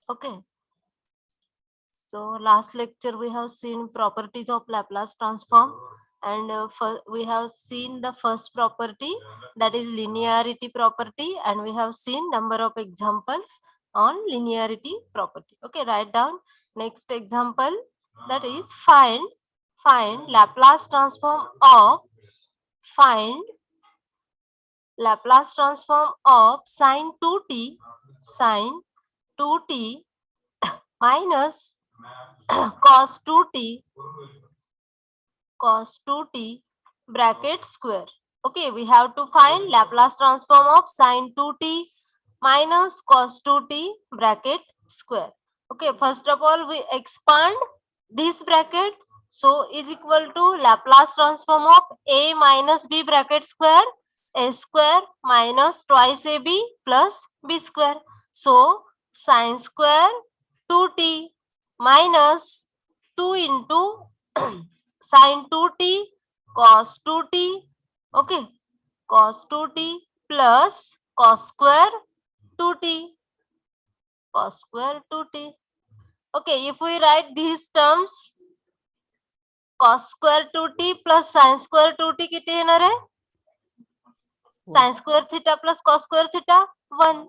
Okay. So last lecture we have seen properties of Laplace transform, and we have seen the first property, that is linearity property, and we have seen number of examples on linearity property. Okay, write down next example, that is find Laplace transform of Laplace transform of sine 2t minus cos 2t bracket square. Okay, we have to find Laplace transform of sine 2t minus cos 2t bracket square. Okay, first of all we expand this bracket, so is equal to Laplace transform of a minus b bracket square, a square minus twice ab plus b square. So sine square 2t minus 2 into sine 2t cos 2t, okay, cos 2t plus cos square 2t, cos square 2t. Okay, if we write these terms, cos square 2t plus sin square 2t किती येणार आहे? sin square theta plus cos square theta 1.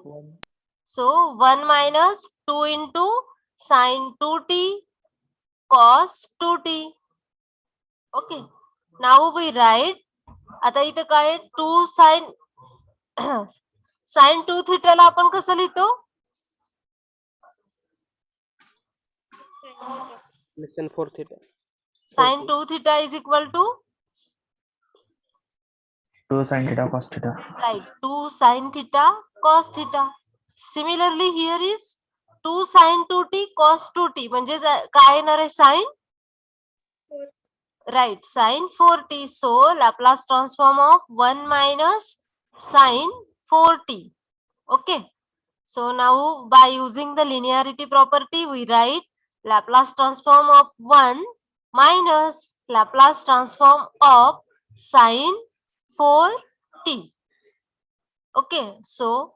So 1 minus 2 into sin 2t cos 2t. Okay, now we write, आता इथे काय 2 sin sin 2 theta ला आपण कसं लिहितो? Listen 4 theta. Sin 2 theta is equal to 2 sin theta cos theta. right 2 sin theta cos theta. Similarly here is 2 sin 2t cos 2t म्हणजे काय येणार आहे sin, right, sin 4t. So Laplace transform of 1 minus sin 4t. Okay, so now by using the linearity property we write Laplace transform of 1 minus Laplace transform of sin 4t. Okay, so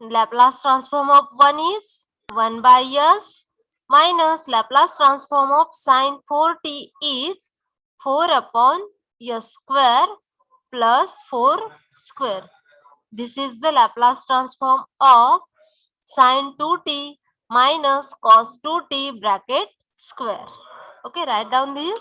Laplace transform of 1 is 1 by s minus Laplace transform of sin 4t is 4 upon s square plus 4 square. This is the Laplace transform of sin 2t minus cos 2t bracket square. Okay, write down this.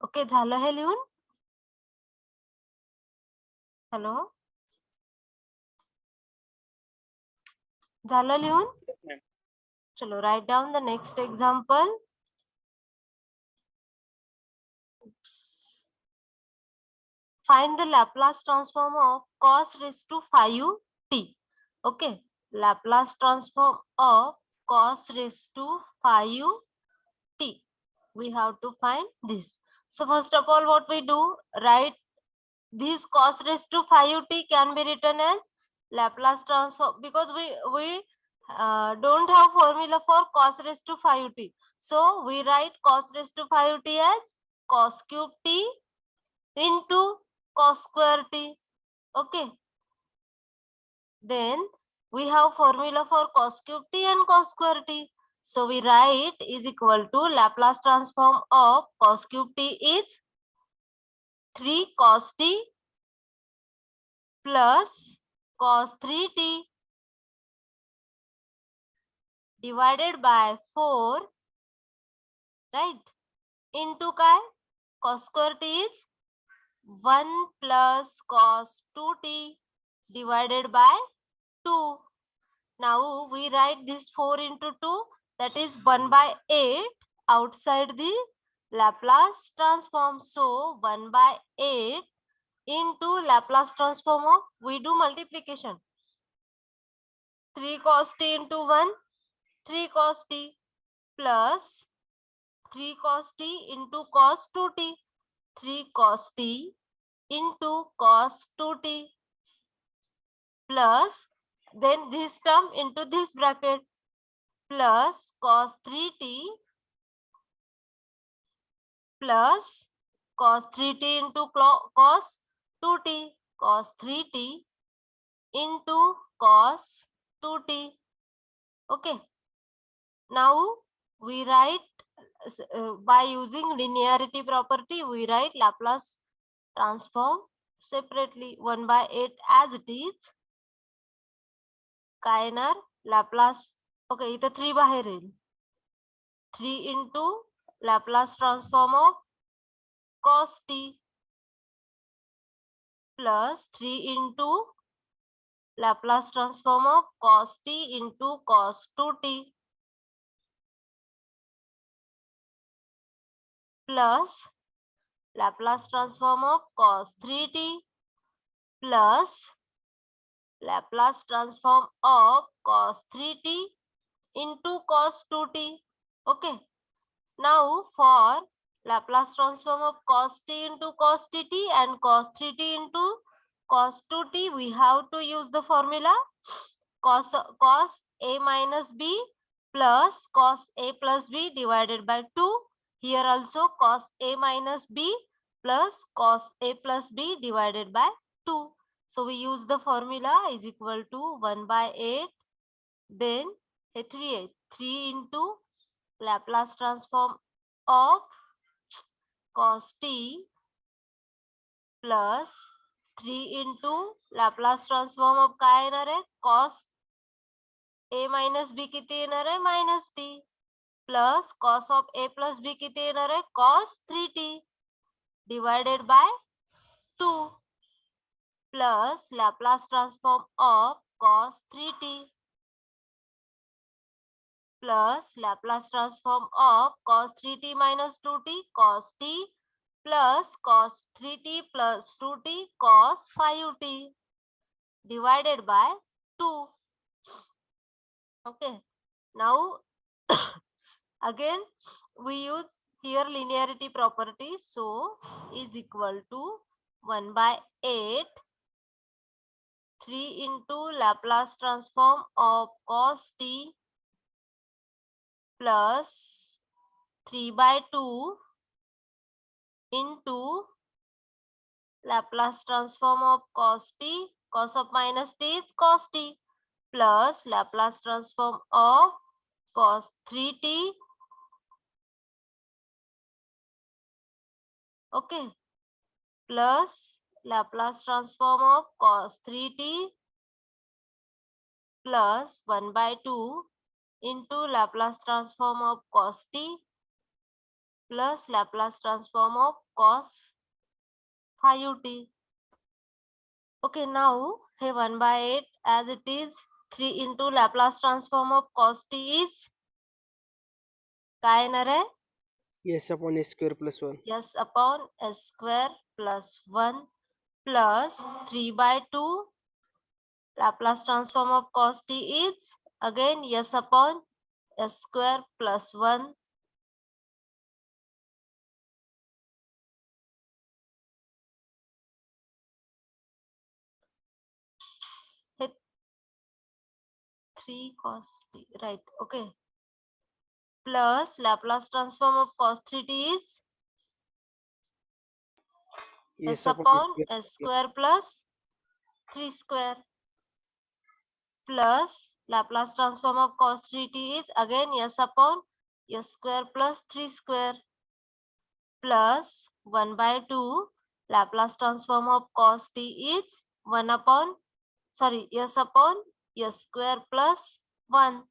Okay, झालं हे लिहून? Hello, झालं लिहून? चलो, write down the next example. Oops. Find the Laplace transform of cos raised to 5t. Okay, Laplace transform of cos raised to 5t. We have to find this. So first of all, what we do, write this cos raised to 5t can be written as Laplace transform, because we don't have formula for cos raised to 5t. So we write cos raised to 5t as cos cube t into cos square t. Okay, then we have formula for cos cube t and cos square t. So we write is equal to Laplace transform of cos cube t is 3 cos t plus cos 3t divided by 4, right? Into काय? Cos square t is 1 plus cos 2t divided by 2. Now we write this 4 into 2, that is 1 by 8 outside the Laplace transform. So 1 by 8 into Laplace transform of, we do multiplication. 3 cos t into 1, 3 cos t plus 3 cos t into cos 2t, 3 cos t into cos 2t plus, then this term into this bracket, plus cos 3t plus cos 3t into cos 2t, cos 3t into cos 2t. Okay. Now we write by using linearity property, we write Laplace transform separately. 1 by 8 as it is. काय येणार? Laplace. Okay, इथं 3 बाहेर येईल. 3 into Laplace transform of cos t plus 3 into Laplace transform of cos t into cos 2t plus Laplace transform of cos 3t plus Laplace transform of cos 3t into cos 2t. Okay. Now for Laplace transform of cos t into cos tt and cos 3t into cos 2t, we have to use the formula cos a minus b plus cos a plus b divided by 2. Here also cos a minus b plus cos a plus b divided by 2. So we use the formula is equal to 1 by 8. Then 3 into Laplace transform of cos t plus 3 into Laplace transform of काय येणार आहे? cos a minus b किती येणार आहे? minus t plus cos of a plus b किती येणार आहे? cos 3t divided by 2 plus Laplace transform of cos 3t plus Laplace transform of cos 3t minus 2t cos t plus cos 3t plus 2t cos 5t divided by 2. Okay. Now again we use here linearity property. So is equal to 1 by 8 3 into Laplace transform of cos t plus 3 by 2 into Laplace transform of cos t, cos of minus t is cos t plus Laplace transform of cos 3t. Okay, plus Laplace transform of cos 3t plus 1 by 2 into Laplace transform of cos t plus Laplace transform of cos 5t. Okay, now hey 1 by 8 as it is 3 into Laplace transform of cos t is काय येणार आहे? S upon S square plus 1. S upon S square plus 1 plus 3 by 2 Laplace transform of cos t is again S upon S square plus 1 3 cos t, right? Okay, plus Laplace transform of cos 3t is S upon S square plus 3 square plus Laplace transform of cos 3t is again S upon S square plus 3 square plus 1 by 2 Laplace transform of cos t is 1 upon S upon S square plus 1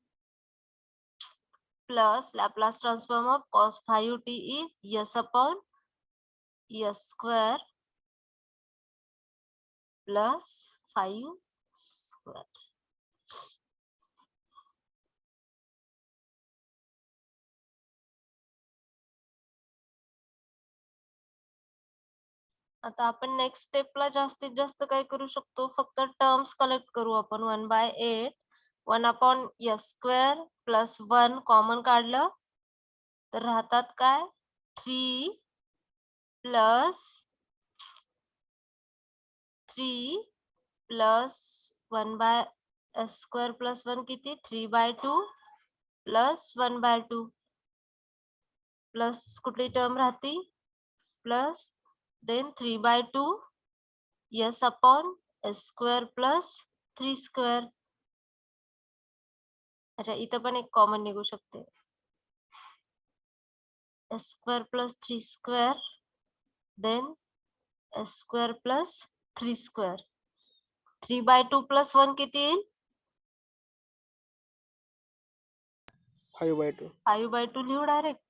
plus Laplace transform of cos 5t is s upon s square plus 5 square. आता आपण next स्टेपला जास्तीत जास्त काय करू शकतो, फक्त terms collect करू आपण. 1/8 1 upon s square plus 1 common काढलं तर राहतात काय 3 plus 3 plus 1/s square plus 1 किती 3/2 प्लस 1/2 प्लस कुठली टर्म राहते plus then 3/2 s upon s square plus 3 square. अच्छा इथं पण एक कॉमन निघू शकते s square plus 3 square then s square plus 3 square. 3/2 plus 1 किती येईल 5/2. 5/2 लिहू direct.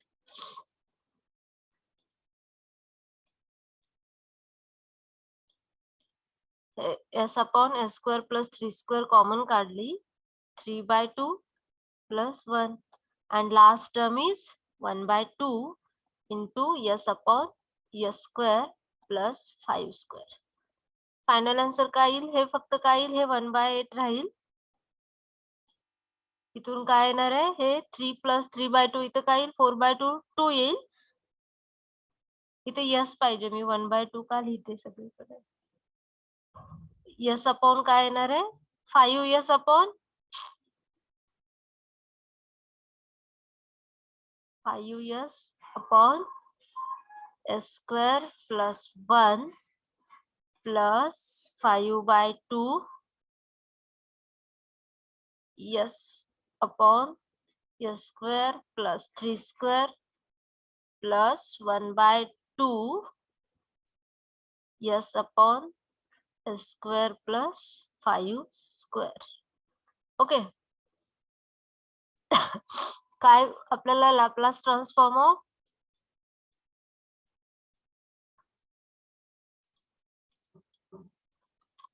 s upon s square plus 3 square common काढली 3/2 plus 1 and last term is 1/2 into s upon s square plus 5 square. Final answer काय येईल हे फक्त काय येईल हे 1/8 राहील. इथून काय येणार आहे हे 3 प्लस 3/2 इथं काय येईल 4/2 2 येईल. इथे यस पाहिजे मी 1/2 का लिहिते सगळीकडे. यस अपॉन काय येणार आहे 5 yes upon 5s upon s square plus 1 plus 5/2 s upon s square plus 3 square plus 1/2 s upon s square plus 5 square. Okay काय आपल्याला Laplace transform of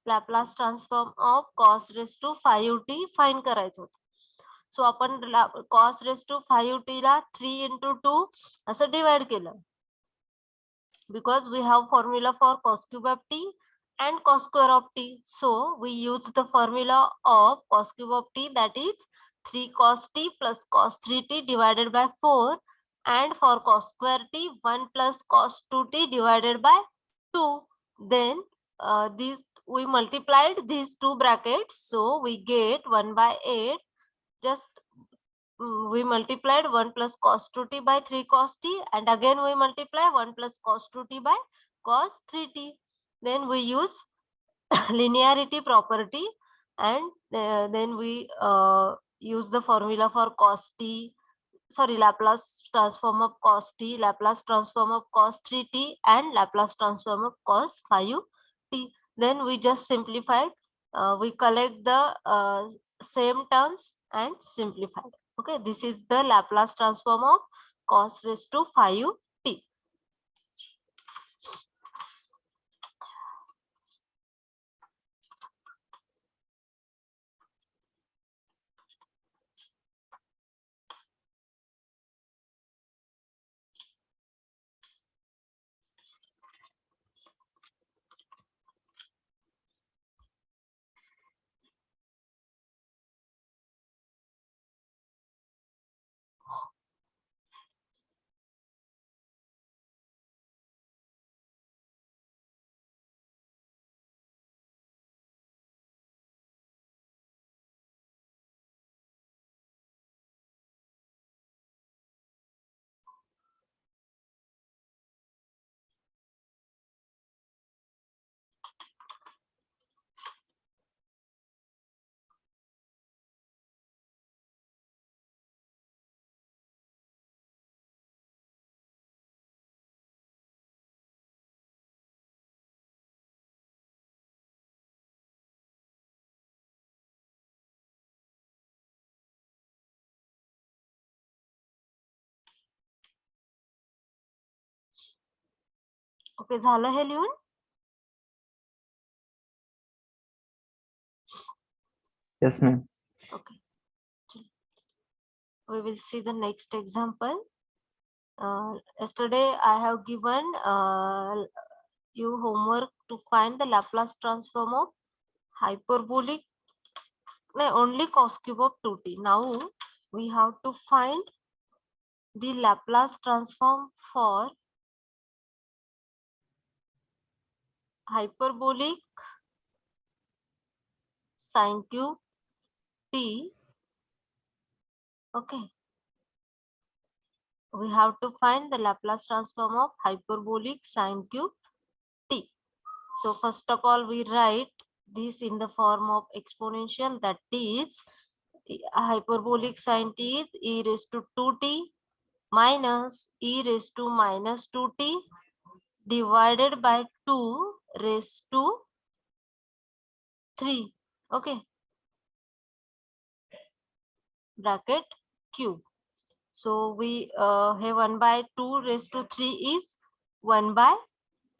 Laplace transform of cos raise to 5t find करायचं होतं. So आपण cos raise to 5t ला 3 into 2 असं divide केलं because we have formula for cos cube of t and cos square of t. So we use the formula of cos cube of t, that is 3 cos t plus cos 3t divided by 4, and for cos square t 1 plus cos 2t divided by 2. Then these we multiplied these two brackets, so we get 1/8. Just we multiplied 1 plus cos 2t by 3 cos t, and again we multiply 1 plus cos 2t by cos 3t. Then we use linearity property, and then we use the formula for cos t, sorry, Laplace transform of cos t, Laplace transform of cos 3t, and Laplace transform of cos 5t. Then we just simplified, we collect the same terms and simplified. Okay, this is the Laplace transform of cos raised to 5t. Okay, झालं हे लिहून? Yes, ma'am. Okay. We will see the next example. Yesterday I have given you homework to find the Laplace transform of hyperbolic, no, only cos cube of 2t. Now we have to find the Laplace transform for hyperbolic sine cube t. Okay. We have to find the Laplace transform of hyperbolic sine cube t. So first of all, we write this in the form of exponential, that is hyperbolic sine t is e raised to 2t minus e raised to minus 2t divided by 2 raised to 3. Okay. Bracket cube. So we have 1 by 2 raised to 3 is 1 by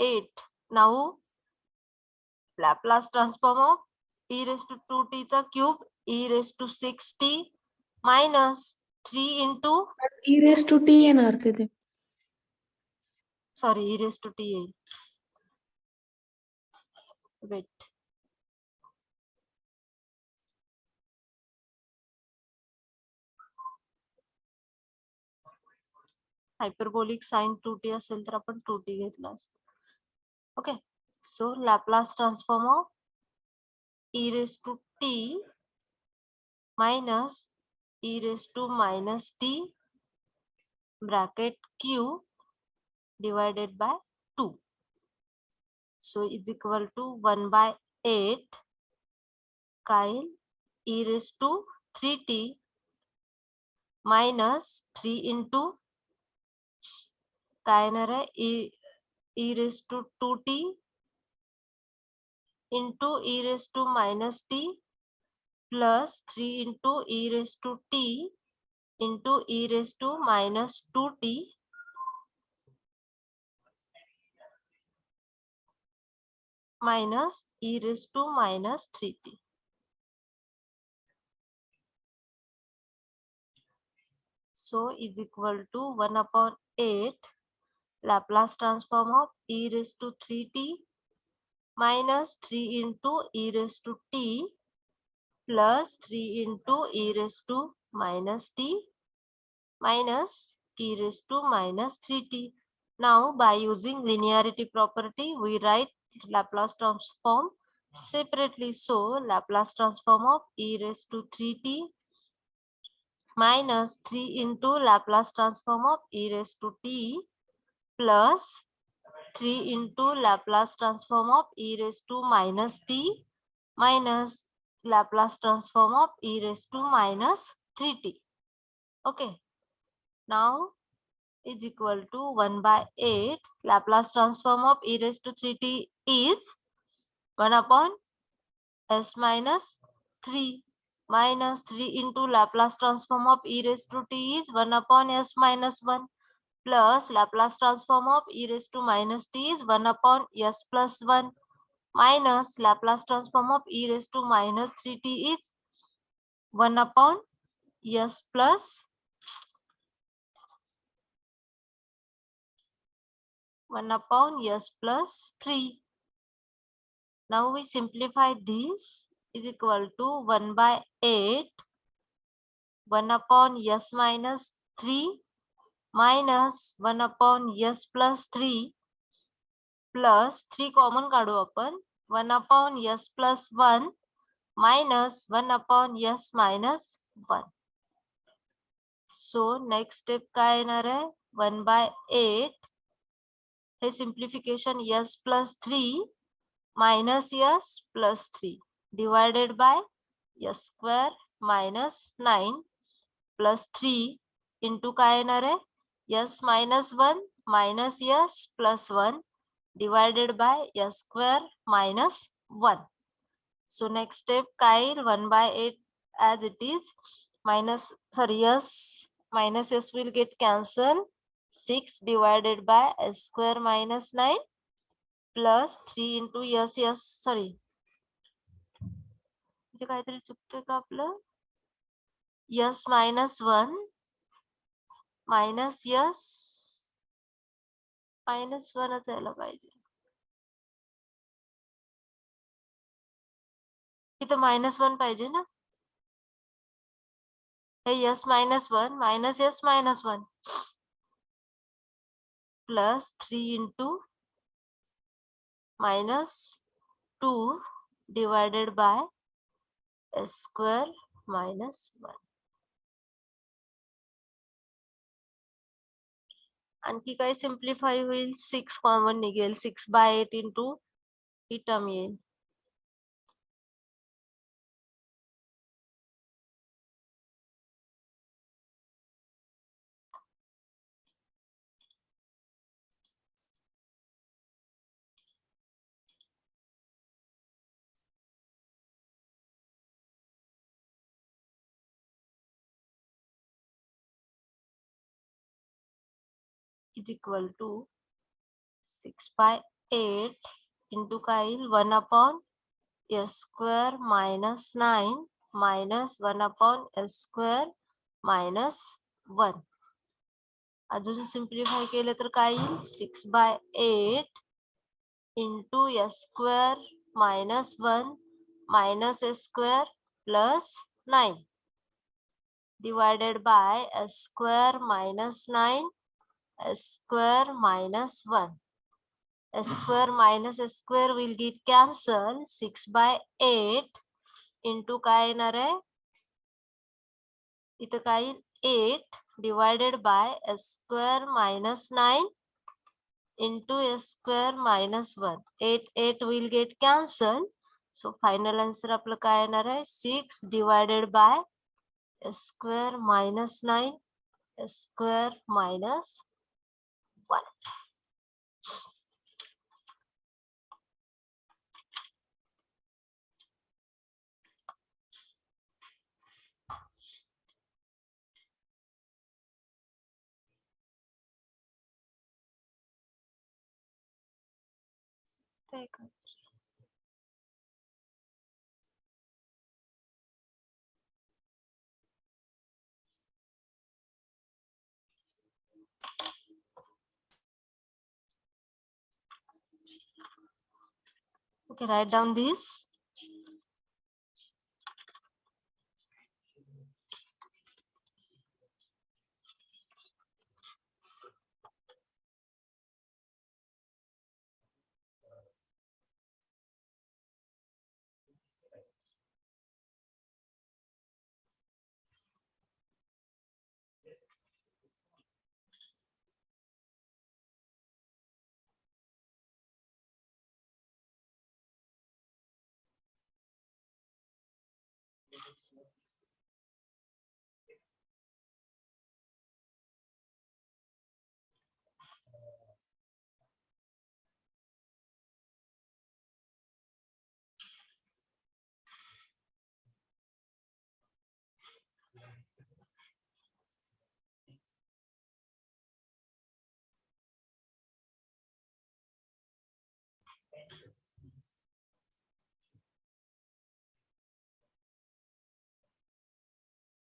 8. Now Laplace transform of e raised to 2t चा cube e raised to 6t minus 3 into, E raise to T येणार तिथे. sorry, e raised to t येईल. Wait. Hyperbolic sine 2t असेल तर आपण 2t घेतला असतो. Okay, so Laplace transform of e raised to t minus e raised to minus t bracket cube divided by 2. So is equal to 1 by 8 Kyle e raised to 3t minus 3 into काय येणार आहे e raised to 2t into e raised to minus t plus 3 into e raised to t into e raised to minus 2t minus e raised to minus 3t. So is equal to 1 upon 8 Laplace transform of e raised to 3t minus 3 into e raised to t plus 3 into e raised to minus t minus e raised to minus 3t. Now by using linearity property, we write Laplace transform separately. So Laplace transform of e raised to 3t minus 3 into Laplace transform of e raised to t plus 3 into Laplace transform of e raised to minus t minus Laplace transform of e raised to minus 3t. Okay. Now is equal to 1 by 8 Laplace transform of e raised to 3t is 1 upon s minus 3 minus 3 into Laplace transform of e raised to t is 1 upon s minus 1 plus Laplace transform of e raised to minus t is 1 upon s plus 1 minus Laplace transform of e raised to minus 3t is 1 upon s plus 1 upon s plus 3. Now we simplify this, is equal to 1 by 8 1 upon s minus 3 minus 1 upon s plus 3 plus 3 common काढू आपण 1 upon s plus 1 minus 1 upon s minus 1. So next step काय येणार आहे 1 by 8 hey simplification s plus 3 minus s plus 3 divided by s square minus 9 plus 3 into काय येणार आहे s minus 1 minus s plus 1 divided by s square minus 1. So next step काय येईल 1 by 8 as it is minus, sorry, s minus s will get cancelled, 6 divided by s square minus 9 plus 3 into yes yes sorry इथे काहीतरी चुकतंय का आपलं yes minus 1 minus yes minus 1च यायला पाहिजे इथं -1 पाहिजे ना हे yes -1 minus yes -1 plus 3 into -2 divided by s square -1 आणखी काय सिम्प्लिफाय होईल 6 कॉमन निघेल 6/8 इंटू ही टर्म येईल is equal to 6/8 into काय 1 upon s square -9 minus 1 upon s square -1 अजून सिम्प्लिफाय केलं तर काय येईल 6/8 into s square -1 minus s square plus 9 divided by s square -9 s square -1 s square minus s square will get cancelled 6/8 into काय येणार आहे इथं काय 8 divided by s square -9 into s square -1 8 will get cancelled so final answer आपलं काय येणार आहे 6 divided by s square -9 s square -1 Okay, write down this.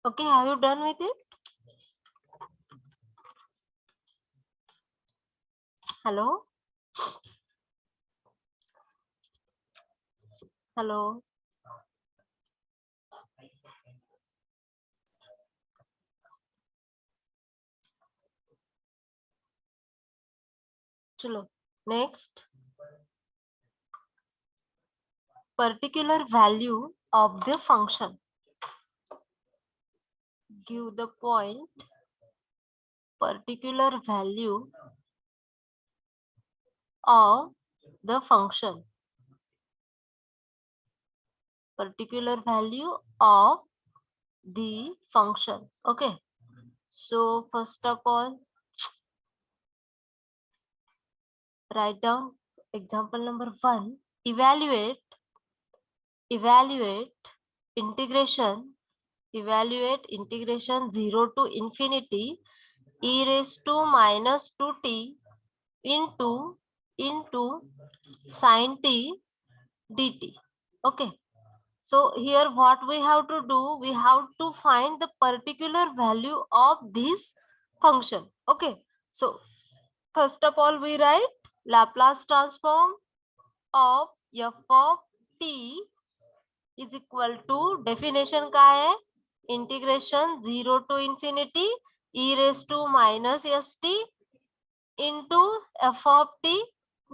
Okay, have you done with it? Hello? Hello? Chalo. Next. Particular value of the function. Give the point. Particular value of the function. Particular value of the function. Okay. So first of all, write down example number 1. Evaluate integration 0 to infinity e raised to -2t into into sin t dt. Okay, so here what we have to do, we have to find the particular value of this function. Okay, so first of all we write Laplace transform of f of t is equal to, definition काय है, integration 0 to infinity e raised to minus st into f of t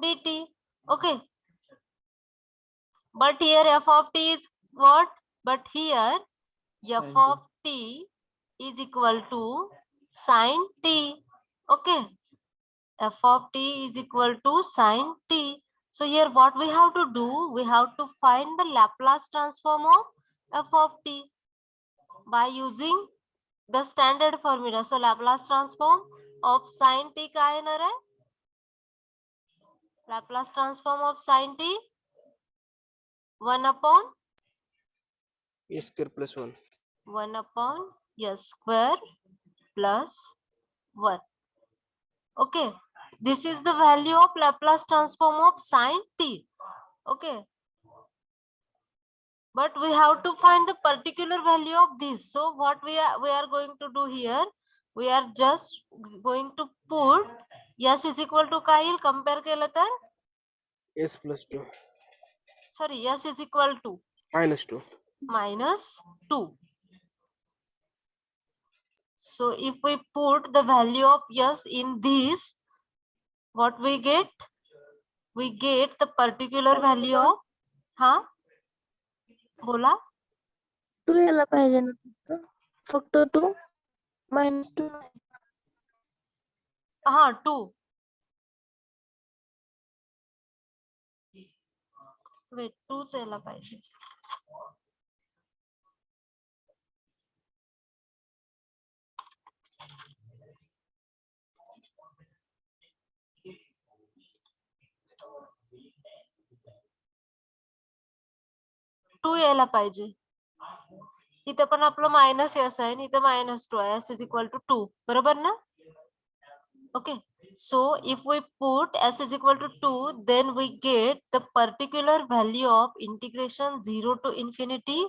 dt. Okay, but here f of t is what? But here f of t is equal to sin t. Okay, f of t is equal to sin t. So here what we have to do, we have to find the Laplace transform of f of t by using the standard formula. So Laplace transform of sin t काय येणार आहे? Laplace transform of sin t 1 upon A square plus 1. 1 upon s square plus 1. Okay, this is the value of Laplace transform of sin t. Okay, but we have to find the particular value of this. So what we are going to do here, we are just going to put s is equal to काय येईल compare केलं तर, S plus 2. sorry, s is equal to Minus 2. minus 2. So if we put the value of s in this, what we get? We get the particular value of, हाँ बोला, 2 यायला पाहिजे ना तिथं, फक्त 2 -2 हाँ 2. वेट 2 यायला पाहिजे. टू यायला पाहिजे. इथे पण आपलं मायनस एस आहे आणि इथे -2 आहे. s इज इक्वल टू 2, बरोबर ना? Okay, so if we put s is equal to 2, then we get the particular value of integration 0 to infinity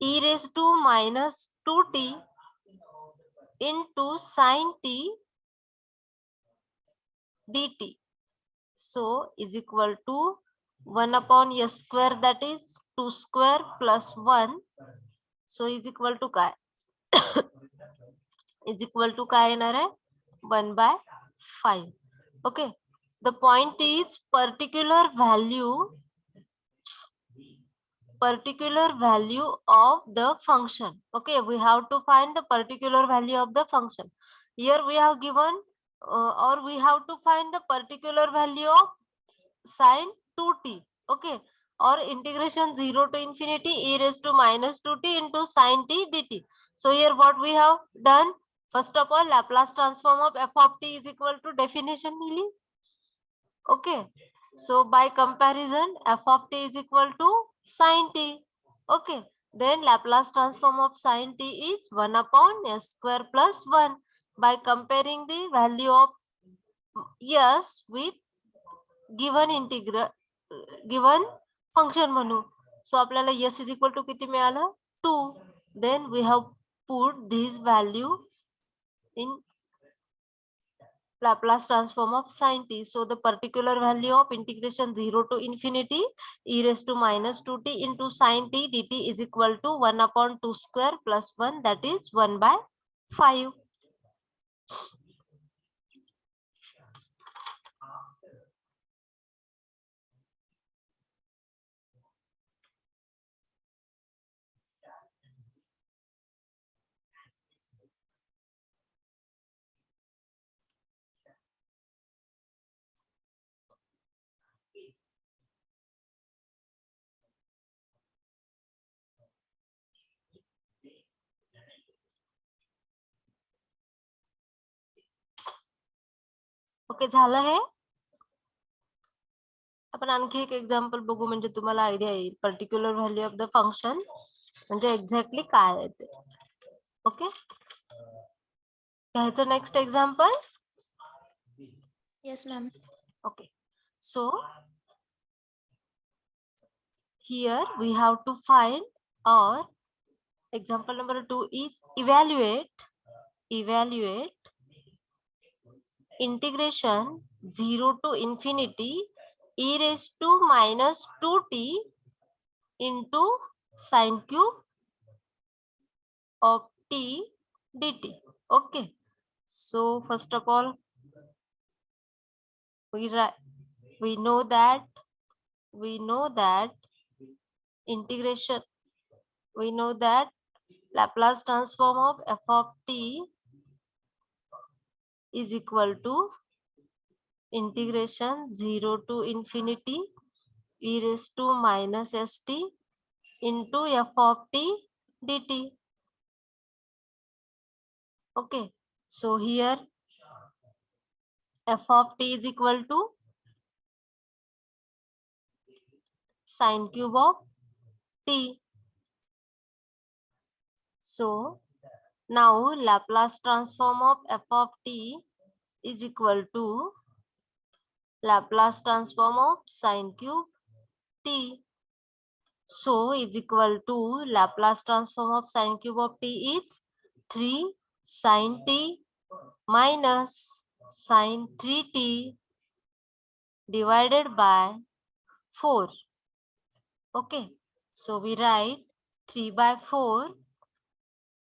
e raised to minus 2t into sin t dt. So is equal to 1 upon s square, that is 2 square plus 1. So is equal to काय? is equal to काय येणार आहे? 1/5. Okay, the point is particular value of the function. Okay, we have to find the particular value of the function. Here we have given or we have to find the particular value of sin 2t. Okay, or integration 0 to infinity e raised to minus 2t into sin t dt. So here what we have done, first of all Laplace transform of f of t is equal to, definition लिहिली. Okay, so by comparison f of t is equal to sin t. Okay, then Laplace transform of sin t is 1 upon s square plus 1. By comparing the value of s with given integral, given function म्हणू. So आपल्याला s is equal to किती मिळालं? 2. Then we have put this value in Laplace transform of sin t. So the particular value of integration 0 to infinity e raised to minus 2t into sin t dt is equal to 1 upon 2 square plus 1, that is 1/5. Okay, झालं हे. आपण आणखी एक example बघू, म्हणजे तुम्हाला idea येईल particular value of the function म्हणजे exactly काय आहे ते. ओके, घ्यायचं next example. Yes ma'am. Okay, So here we have to find, or example number 2 is evaluate integration 0 to infinity e raised to minus 2t into sine cube of t dt. Okay, so first of all we know that integration, we know that Laplace transform of f of t is equal to integration 0 to infinity e raised to minus st into f of t dt. Okay, so here f of t is equal to sine cube of t. So now Laplace transform of f of t is equal to Laplace transform of sine cube t. So is equal to Laplace transform of sine cube of t is 3 sine t minus sine 3t divided by 4. Okay, so we write 3 by 4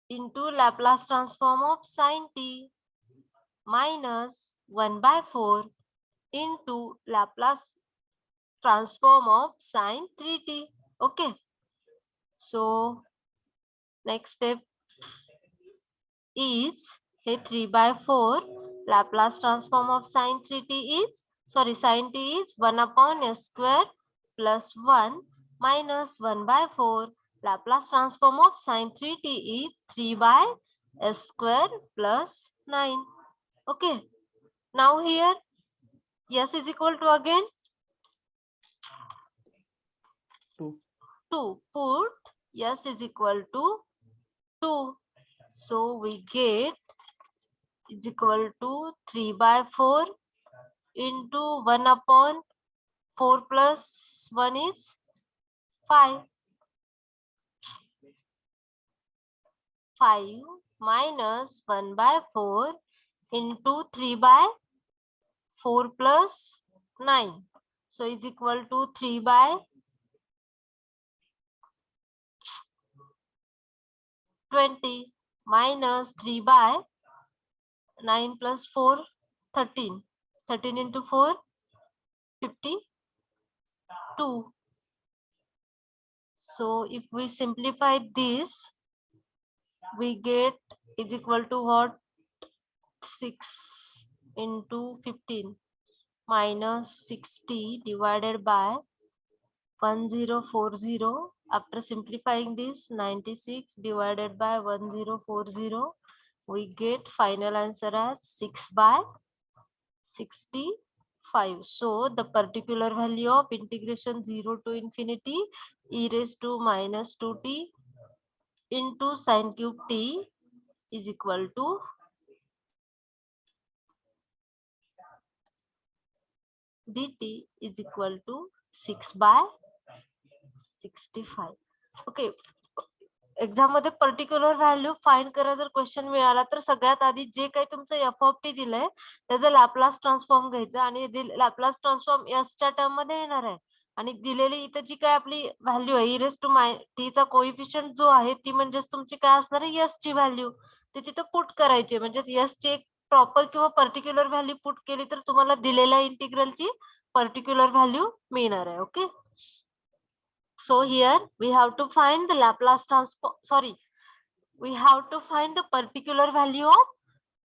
into Laplace transform of sine t minus 1 by 4 into Laplace transform of sine 3t. Okay, so next step is 3 by 4 Laplace transform of sine 3t is, sine t is 1 upon s square plus 1 minus 1 by 4. Laplace transform of sine 3t is 3 by s square plus 9. Okay, now here s is equal to again 2. Put s is equal to 2. So we get is equal to 3 by 4 into 1 upon 4 plus 1 is 5. 5 minus 1 by 4 into 3 by 4 plus 9. So is equal to 3 by 20 minus 3 by 9 plus 4, 13. 13 into 4, 52. So if we simplify this, we get is equal to what? 6 into 15 minus 60 divided by 1040. After simplifying this, 96 divided by 1040, we get final answer as 6 by 65. So the particular value of integration 0 to infinity e raised to minus 2t into sine cube t is equal to dt is equal to 6 by 65. Okay, exam मध्ये particular value find करा जर question मिळाला तर सगळ्यात आधी जे काही तुमचं F of T दिलंय त्याचं लॅपलास ट्रान्सफॉर्म घ्यायचं आणि लॅपलास ट्रान्सफॉर्म एस च्या टर्म मध्ये येणार आहे आणि दिलेली इथं जी काय आपली व्हॅल्यू आहे इरेस टू टीचा कोइफिशियंट जो आहे ती म्हणजेच तुमची काय असणार आहे एस ची व्हॅल्यू ती तिथं पुट करायची म्हणजे एस ची एक प्रॉपर किंवा पर्टिक्युलर व्हॅल्यू पुट केली तर तुम्हाला दिलेल्या इंटिग्रलची पर्टिक्युलर व्हॅल्यू मिळणार आहे. Okay, so here we have to find the Laplace transform, we have to find the particular value of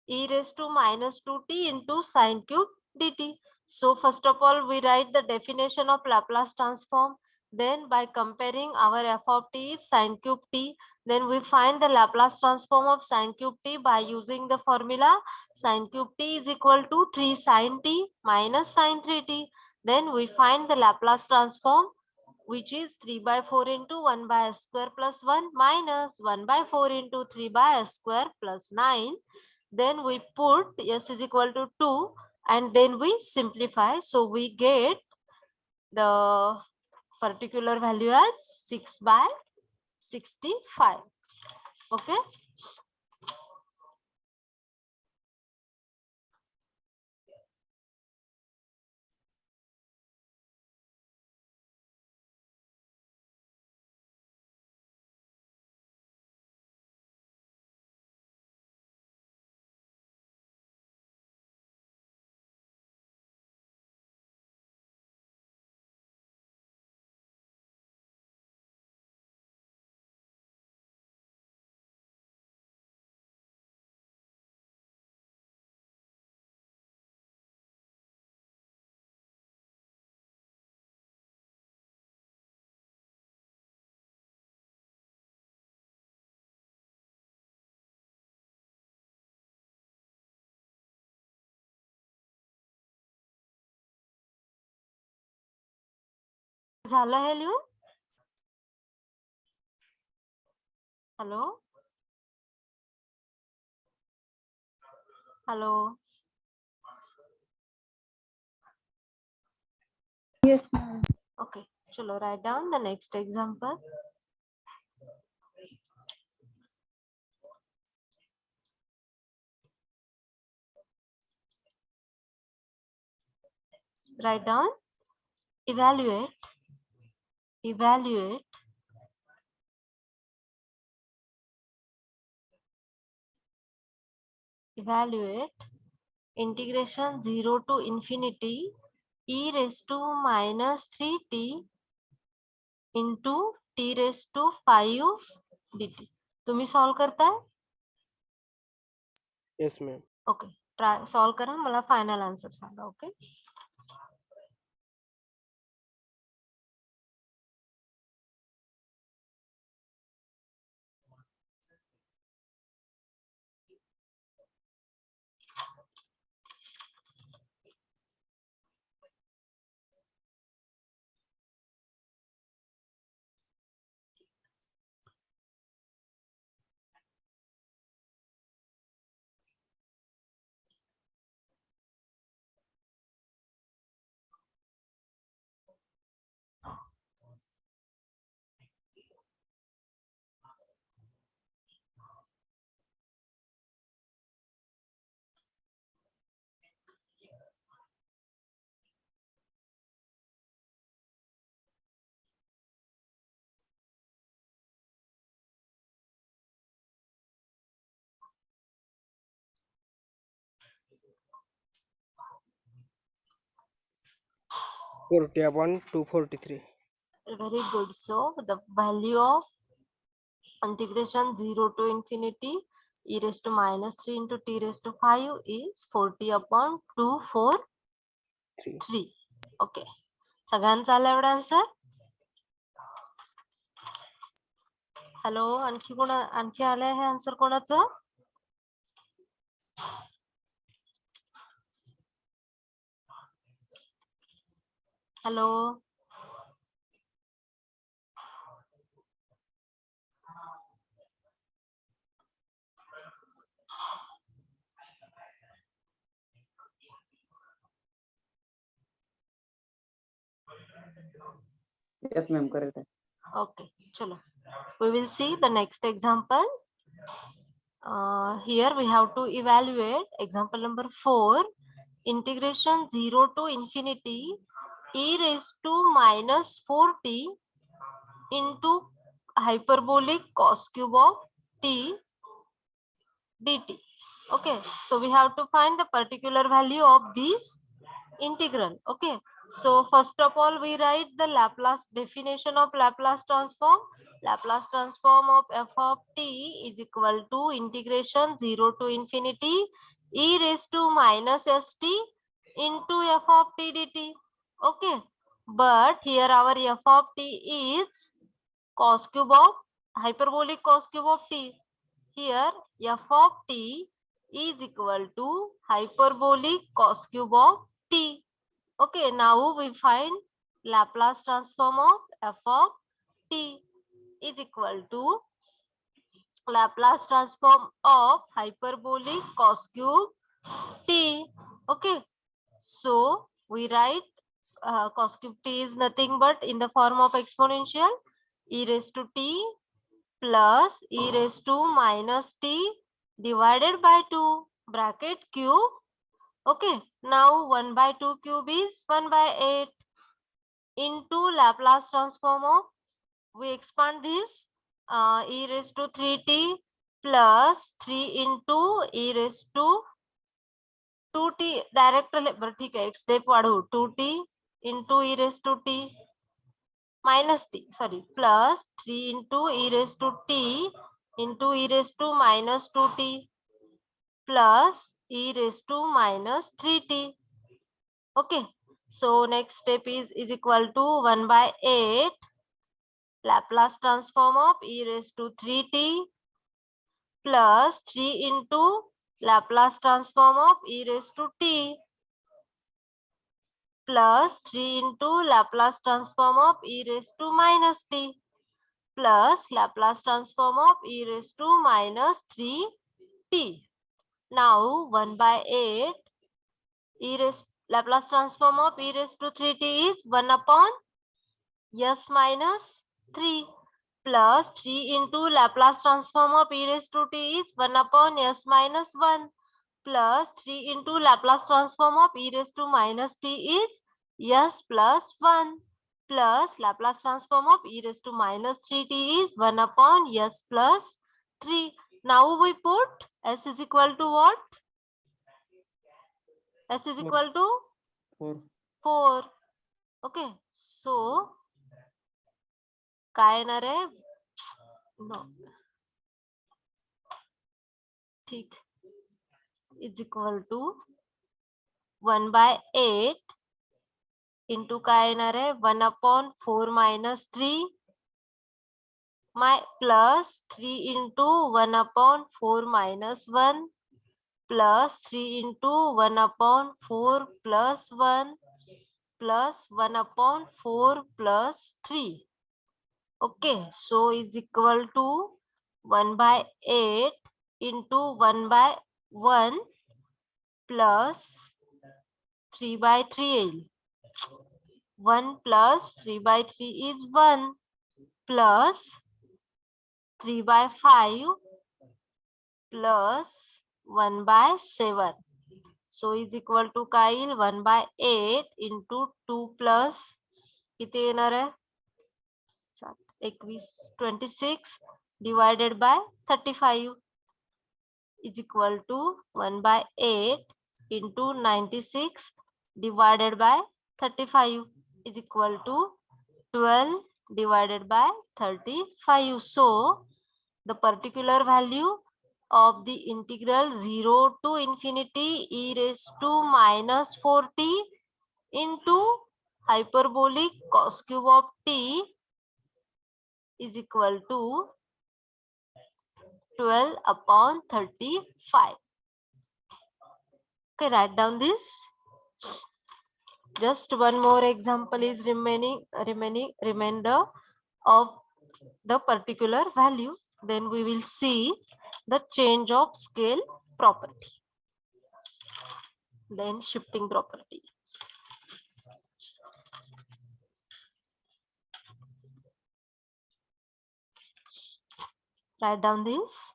e raised to minus 2t into sine cube dt. So first of all we write the definition of Laplace transform, then by comparing our f of t is sine cube t, then we find the Laplace transform of sine cube t by using the formula sine cube t is equal to 3 sine t minus sine 3t. Then we find the Laplace transform, which is 3 by 4 into 1 by s square plus 1 minus 1 by 4 into 3 by s square plus 9. Then we put s is equal to 2 and then we simplify. So we get the particular value as 6/65. Okay. झालं हे लिहून? Hello hello. Yes, ma'am. Okay, chalo, write down the next example. Write down, evaluate integration 0 to infinity e raised to minus 3t into t raised to 5 dt. तुम्ही solve करताय? Yes, ma'am. Okay, try solve करा, मला final answer Sanga. Okay. Forty upon 243. Very good. So the value of integration 0 to infinity e raised to minus 3 into t raised to 5 is 40 upon 243. 3. Okay, सगळ्यांचा आला एवढा answer? Hello, आणखी आलंय हे answer कोणाचं? Hello. Yes, ma'am. Correct. Okay, chalo. We will see the next example. Here we have to evaluate example number 4. Integration 0 to infinity e raised to minus 4t into hyperbolic cos cube of t dt. Okay, so we have to find the particular value of this integral. Okay, so first of all we write the Laplace definition of Laplace transform. Laplace transform of f of t is equal to integration 0 to infinity e raised to minus st into f of t dt. Okay, but here our f of t is cos cube of hyperbolic cos cube of t. Here f of t is equal to hyperbolic cos cube of t. Okay, now we find Laplace transform of f of t is equal to Laplace transform of hyperbolic cos cube t. Okay, So we write cos cube t is nothing but in the form of exponential e raised to t plus e raised to minus t divided by 2 bracket cube. Okay, now 1 by 2 cube is 1 by 8 into Laplace transform of, we expand this e raised to 3t plus 3 into e raised to 2t direct बरं ठीक आहे एक step वाढवू 2t into e raised to t minus t sorry plus 3 into e raised to t into e raised to minus 2t plus e raised to minus 3t. Okay, so next step is equal to 1 by 8 Laplace transform of e raised to 3t plus 3 into Laplace transform of e raised to t plus 3 into Laplace transform of e raised to minus t plus Laplace transform of e raised to minus 3t. Now 1 by 8 e raised Laplace transform of e raised to 3t is 1 upon s minus 3 plus 3 into Laplace transform of e raised to t is 1 upon s minus 1 plus 3 into Laplace transform of e raised to minus t is s plus 1 plus Laplace transform of e raised to minus 3t is 1 upon s plus 3. Now we put s is equal to what? S is equal to 4. 4. Okay, so काय येणार आहे? No. ठीक is equal to 1 by 8 into काय येणार आहे 1 upon 4 minus 3 my plus 3 into 1 upon 4 minus 1 plus 3 into 1 upon 4 plus 1 plus 1 upon 4 plus 3. Okay, so is equal to 1 by 8 into 1 by 1 plus 3 by 3 येईल. 1 plus 3 by 3 is 1 plus 3 by 5 plus 1 by 7. So is equal to काय येईल 1 by 8 into 2 plus किती येणार आहे 26 divided by 35 is equal to 1 by 8 into 96 divided by 35 is equal to 12 divided by 35. So the particular value of the integral 0 to infinity e raised to minus 4t into hyperbolic cos cube of t is equal to 12 upon 35. Okay, write down this. Just one more example is remainder of the particular value. Then we will see the change of scale property. Then shifting property. Write down this.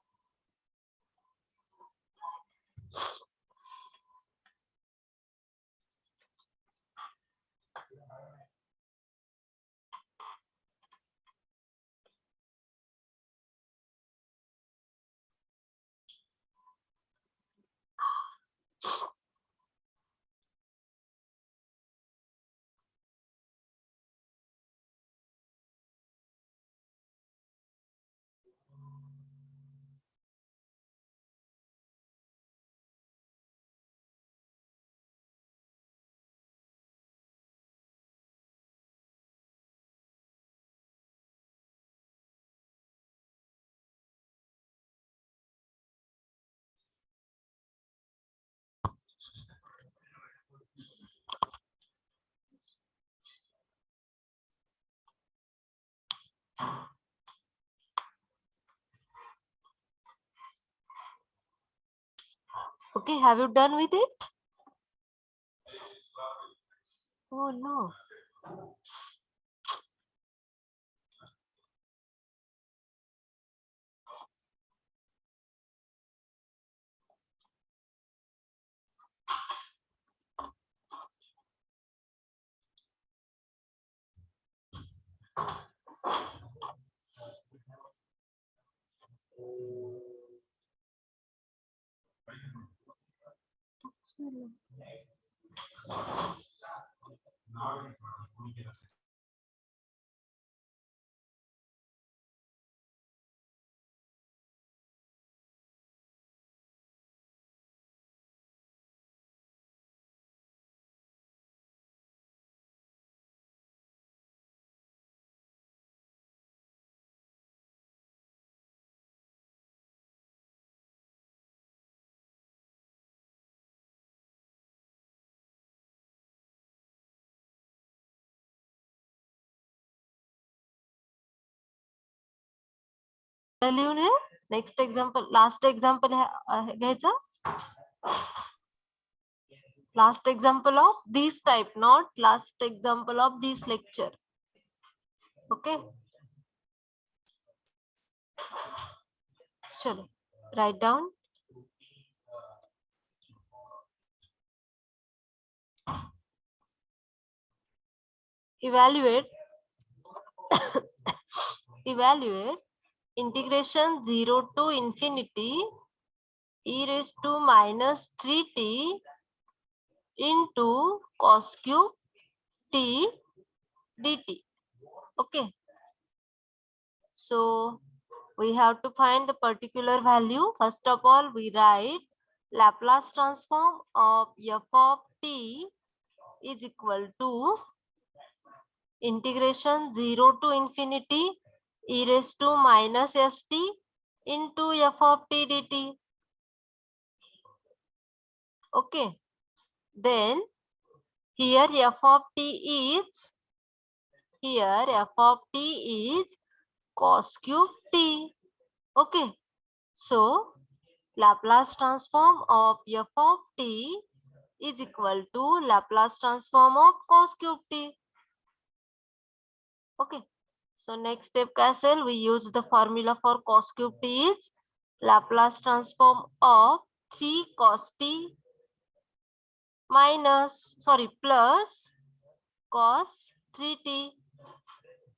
Okay, have you done with it? Oh no. लिहून ये next example last example घ्यायचा last example of this type not last example of this lecture okay चलो write down evaluate evaluate integration 0 to infinity e raised to minus 3t into cos cube t dt. Okay, so we have to find the particular value. First of all, we write Laplace transform of f of t is equal to integration 0 to infinity e raised to minus st into f of t dt. Okay, then here f of t is cos cube t. Okay, so Laplace transform of f of t is equal to Laplace transform of cos cube t. Okay, so next step Castle, we use the formula for cos cube t is Laplace transform of 3 cos t plus cos 3t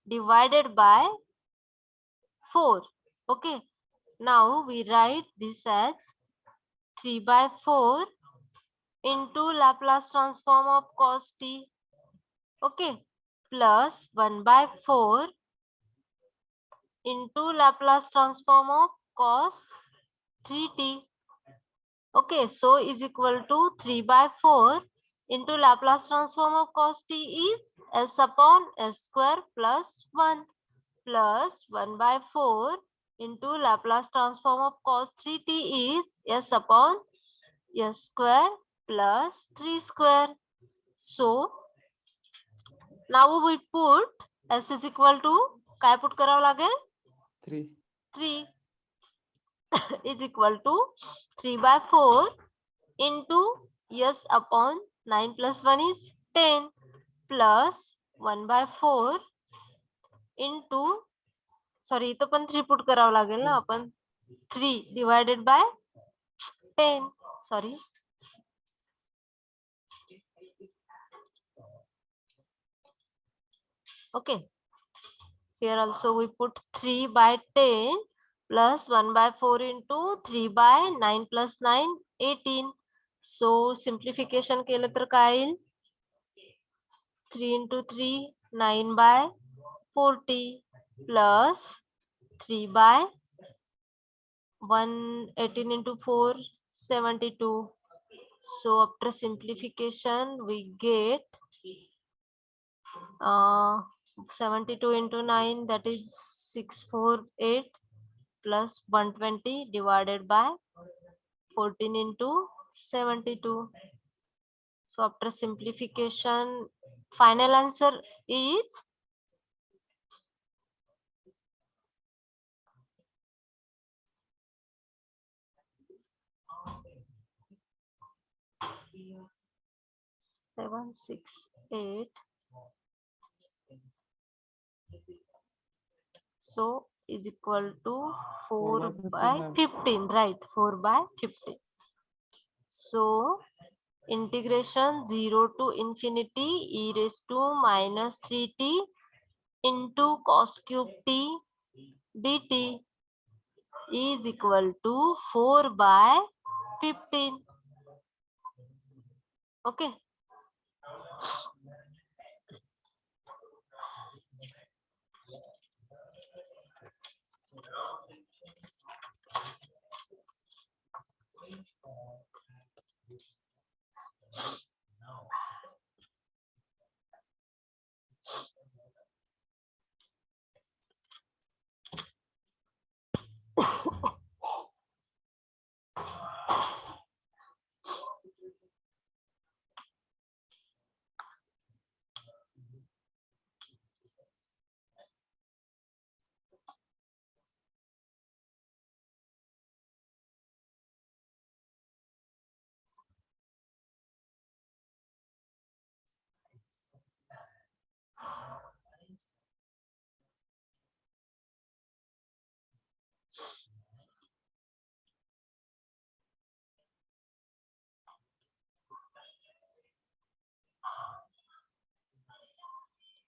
divided by 4. Okay, now we write this as 3 by 4 into Laplace transform of cos t. Okay, plus 1 by 4 into Laplace transform of cos 3t. Okay, so is equal to 3 by 4 into Laplace transform of cos t is s upon s square plus 1 plus 1 by 4 into Laplace transform of cos 3t is s upon s square plus 3 square. So now we put s is equal to काय put करावं लागेल 3. 3 is equal to 3 by 4 into s upon 9 plus 1 is 10 plus 1 by 4 into sorry इथं पण 3 put करावं लागेल ना आपण 3 divided by 10 sorry okay here also we put 3 by 10 plus 1 by 4 into 3 by 9 plus 9 18 so simplification केलं तर काय येईल 3 into 3 9 by 40 plus 3 by 118 into 4 72 so after simplification we get 72 into 9 that is 648 plus 120 divided by 14 into 72 so after simplification final answer is 7 8. So is equal to 4 by 15, right? 4 by 15. So integration 0 to infinity e raised to minus 3t into cos cube t dt is equal to 4 by 15. Okay.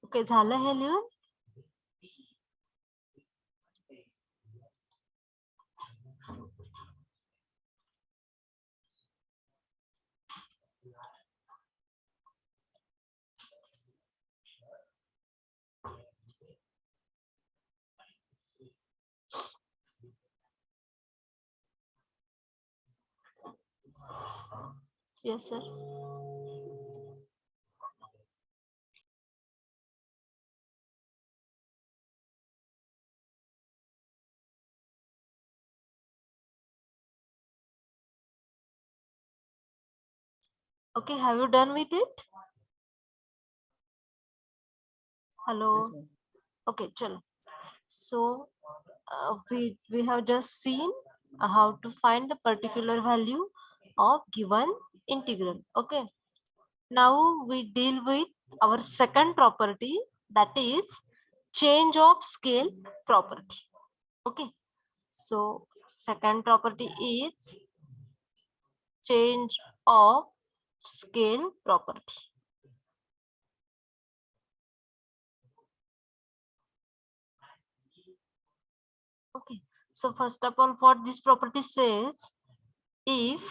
Okay झालं हे लिहून. Yes, sir. Okay, have you done with it? Hello. Okay, chalo. So we have just seen how to find the particular value of given integral. Okay. Now we deal with our second property, that is change of scale property. Okay. So second property is change of scale property. Okay. So first of all, what this property says, if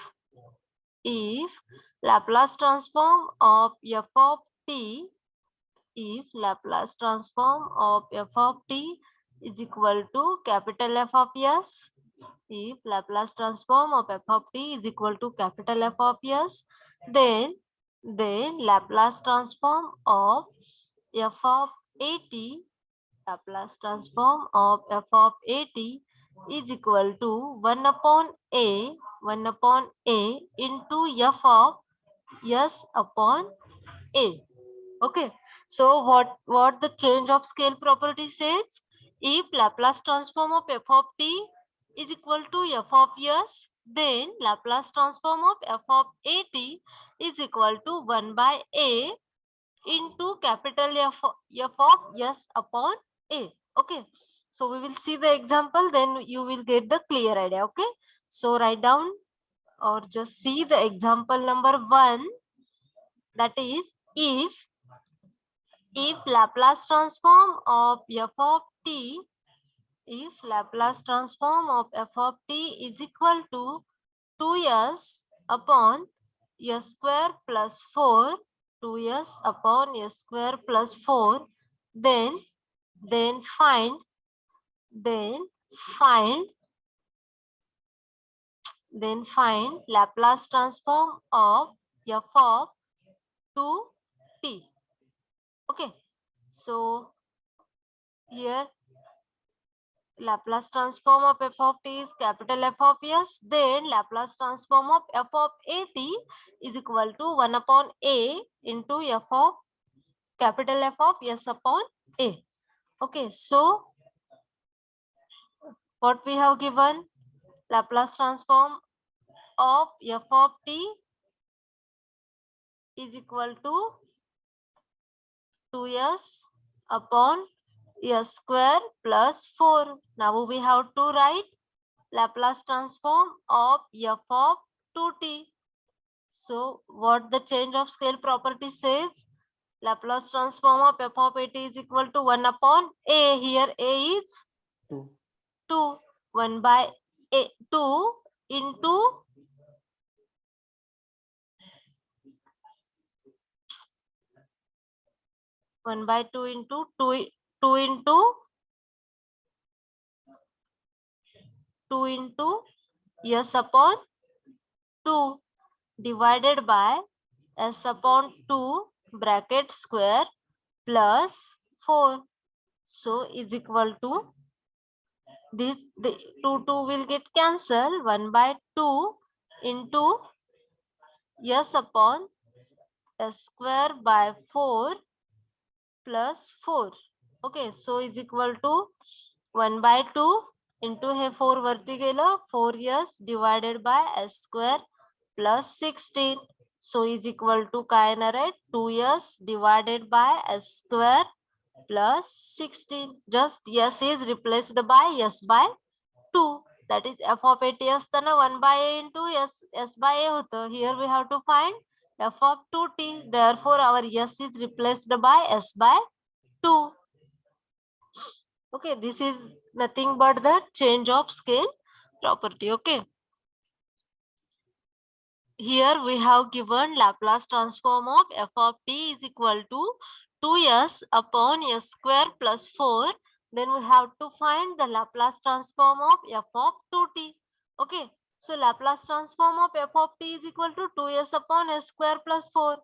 Laplace transform of f of t, if Laplace transform of f of t is equal to capital F of s, if Laplace transform of f of t is equal to capital F of s, then Laplace transform of f of at, Laplace transform of f of at is equal to 1 upon a into f of s upon a. Okay. So what the change of scale property says, if Laplace transform of f of t is equal to f of s, then Laplace transform of f of at is equal to 1 by a into capital F of s upon a. Okay. So we will see the example, then you will get the clear idea. Okay. So write down or just see the example number 1, that is if Laplace transform of f of t, if Laplace transform of f of t is equal to 2s upon s square plus 4, 2s upon s square plus 4, then find Laplace transform of f of 2t. Okay. So here Laplace transform of f of t is capital F of s, then Laplace transform of f of at is equal to 1 upon a into f of capital F of s upon a. Okay, so what we have given, Laplace transform of f of t is equal to 2s upon s square plus 4. Now we have to write Laplace transform of f of 2t. So what the change of scale property says? Laplace transform of f of at is equal to 1 upon a. Here a is 2. 2. 1 by a 2 into 1 by 2 into 2 into 2 into s upon 2 divided by s upon 2 bracket square plus 4. So is equal to this, the 2 will get cancelled. 1 by 2 into s upon s square by 4 plus 4. Okay, so is equal to 1 by 2 into हे 4 वरती गेलं 4s divided by s square plus 16. So is equal to काय येणार आहे 2s divided by s square plus 16. Just s is replaced by s by 2. That is f of at असताना 1 by a into s by a होतं. Here we have to find f of 2t. Therefore our s is replaced by s by 2. Okay, this is nothing but the change of scale property. Okay, here we have given Laplace transform of f of t is equal to 2s upon s square plus 4. Then we have to find the Laplace transform of f of 2t. Okay, so Laplace transform of f of t is equal to 2s upon s square plus 4.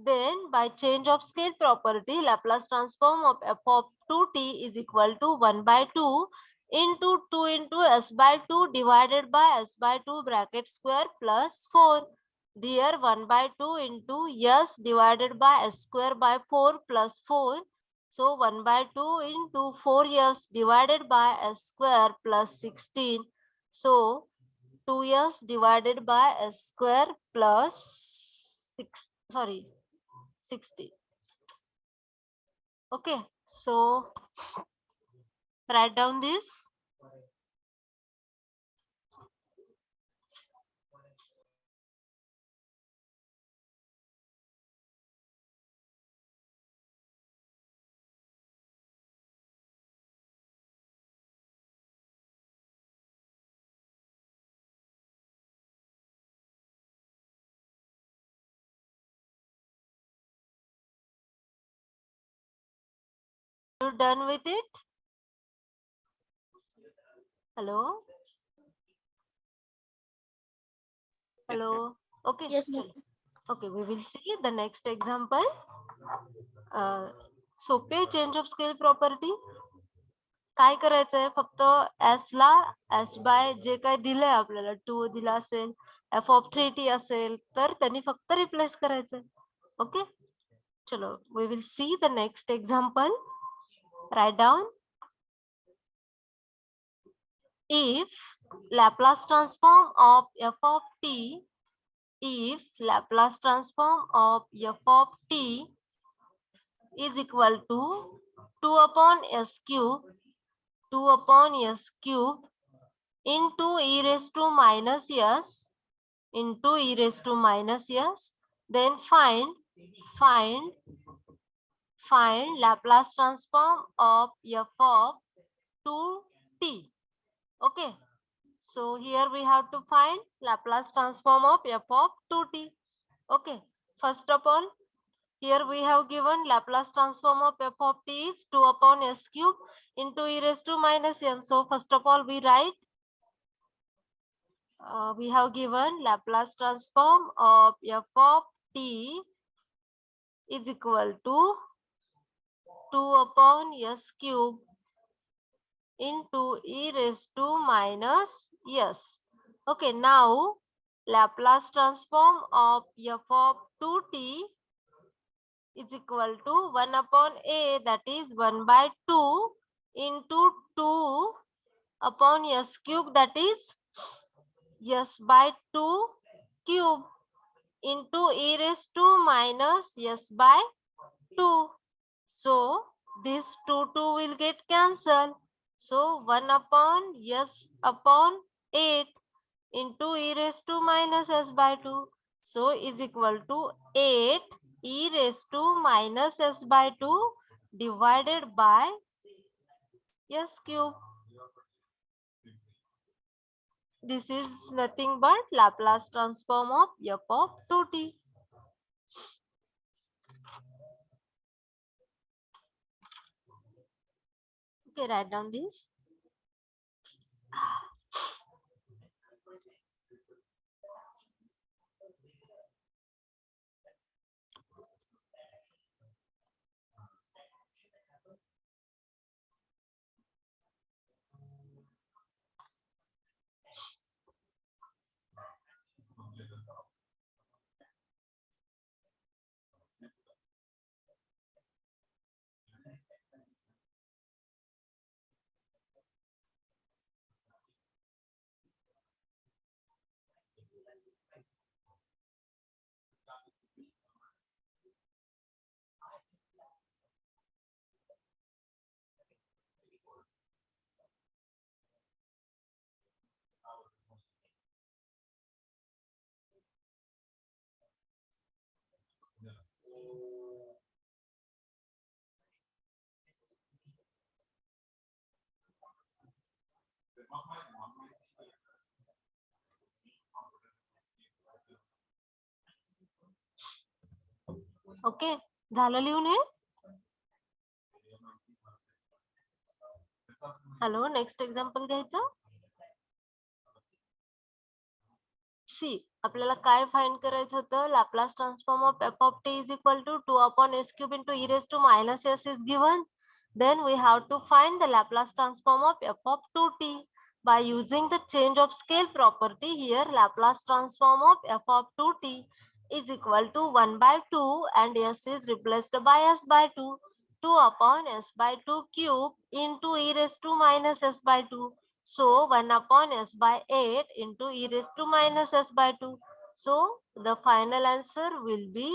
Then by change of scale property, Laplace transform of f of 2t is equal to 1 by 2 into 2 into s by 2 divided by s by 2 bracket square plus 4. There 1 by 2 into s divided by s square by 4 plus 4. So 1 by 2 into 4s divided by s square plus 16. So 2s divided by s square plus 6. Sorry. 60. Okay, so write down this. You done with it? Hello? Hello? Okay. Yes, ma'am. चलो. Okay, we will see the next example. सोपे change of scale property. काय करायचंय फक्त s La s by J काय दिलंय आपल्याला 2 दिला असेल f of 3t असेल तर त्यांनी फक्त रिप्लेस करायचंय. ओके, चलो we will see the next example. Write down. If Laplace transform of f of t, if Laplace transform of f of t is equal to 2 upon s cube, 2 upon s cube into e raised to minus s into e raised to minus s, then find Laplace transform of f of 2t. Okay, so here we have to find Laplace transform of f of 2t. Okay, first of all, here we have given Laplace transform of f of t is 2 upon s cube into e raised to minus n. So first of all, we write, we have given Laplace transform of f of t is equal to 2 upon s cube into e raised to minus s. Okay, now Laplace transform of f of 2t is equal to 1 upon a, that is 1 by 2 into 2 upon s cube, that is s by 2 cube into e raised to minus s by 2. So this 2 will get cancelled. So 1 upon s upon 8 into e raised to minus s by 2. So is equal to 8 e raised to minus s by 2 divided by s cube. This is nothing but Laplace transform of f of 2t. Okay, write down this. Okay, झालं लिहून हे? Hello, next example घ्यायचं. सी, आपल्याला काय find करायचं होतं? Laplace transform of F of T is equal to 2 upon S cube into E raise to minus S is given. Then we have to find the Laplace transform of f of 2t by using the change of scale property. Here Laplace transform of f of 2t is equal to 1 by 2 and s is replaced by s by 2. 2 upon s by 2 cube into e raised to minus s by 2. So 1 upon s by 8 into e raised to minus s by 2. So the final answer will be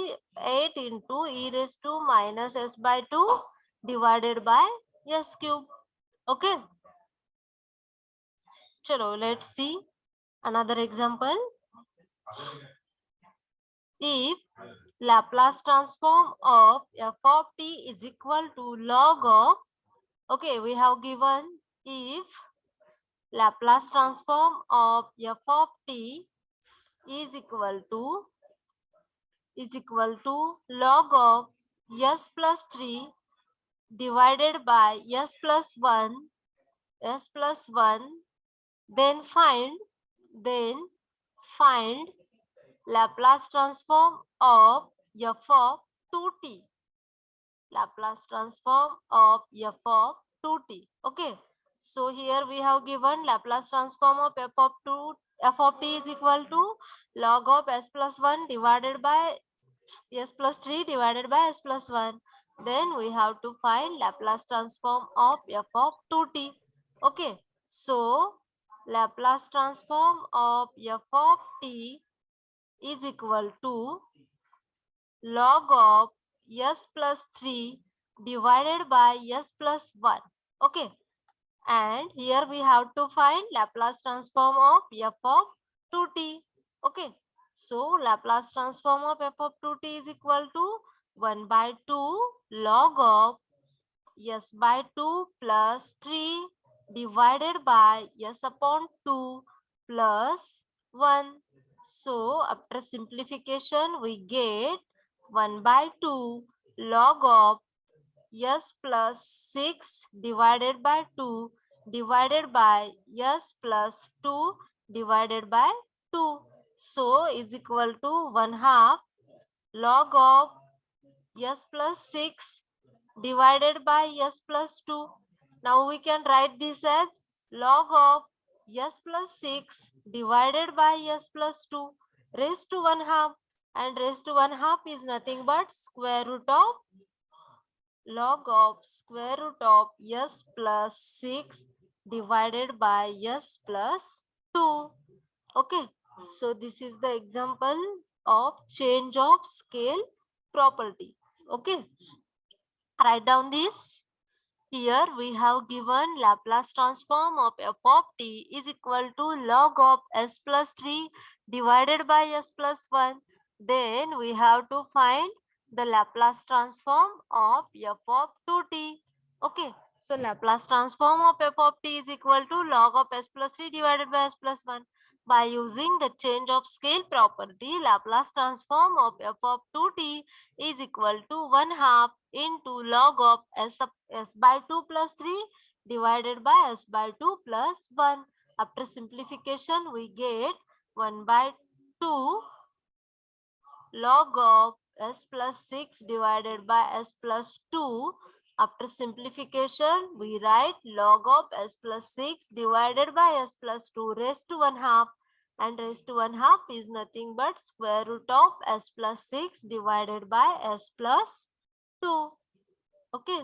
8 into e raised to minus s by 2 divided by s cube. Okay, chalo, let's see another example. If Laplace transform of f of t is equal to log of, okay, we have given if Laplace transform of f of t is equal to log of s plus 3 divided by s plus 1, then find Laplace transform of f of 2t. Laplace transform of f of 2t. Okay, so here we have given Laplace transform of f of t is equal to log of s plus 1 divided by s plus 3 divided by s plus 1. Then we have to find Laplace transform of f of 2t. Okay, so Laplace transform of f of t is equal to log of s plus 3 divided by s plus 1. Okay, and here we have to find Laplace transform of f of 2t. Okay, so Laplace transform of f of 2t is equal to 1 by 2 log of s by 2 plus 3 divided by s upon 2 plus 1. So after simplification we get 1 by 2 log of s plus 6 divided by 2 divided by s plus 2 divided by 2. So is equal to 1/2 log of s plus 6 divided by s plus 2. Now we can write this as log of s plus 6 divided by s plus 2 raised to 1/2, and raised to 1/2 is nothing but square root of log of square root of s plus 6 divided by s plus 2. Okay, so this is the example of change of scale property. Okay, Write down this. Here we have given Laplace transform of f of t is equal to log of s plus 3 divided by s plus 1. Then we have to find the Laplace transform of f of 2t. Okay. So Laplace transform of f of t is equal to log of s plus 3 divided by s plus 1. By using the change of scale property, Laplace transform of f of 2t is equal to 1/2 into log of s by 2 plus 3 divided by s by 2 plus 1. After simplification, we get 1 by 2 log of s plus 6 divided by s plus 2. After simplification, we write log of s plus 6 divided by s plus 2 raised to 1/2. And raised to 1/2 is nothing but square root of s plus 6 divided by s plus 2. Okay.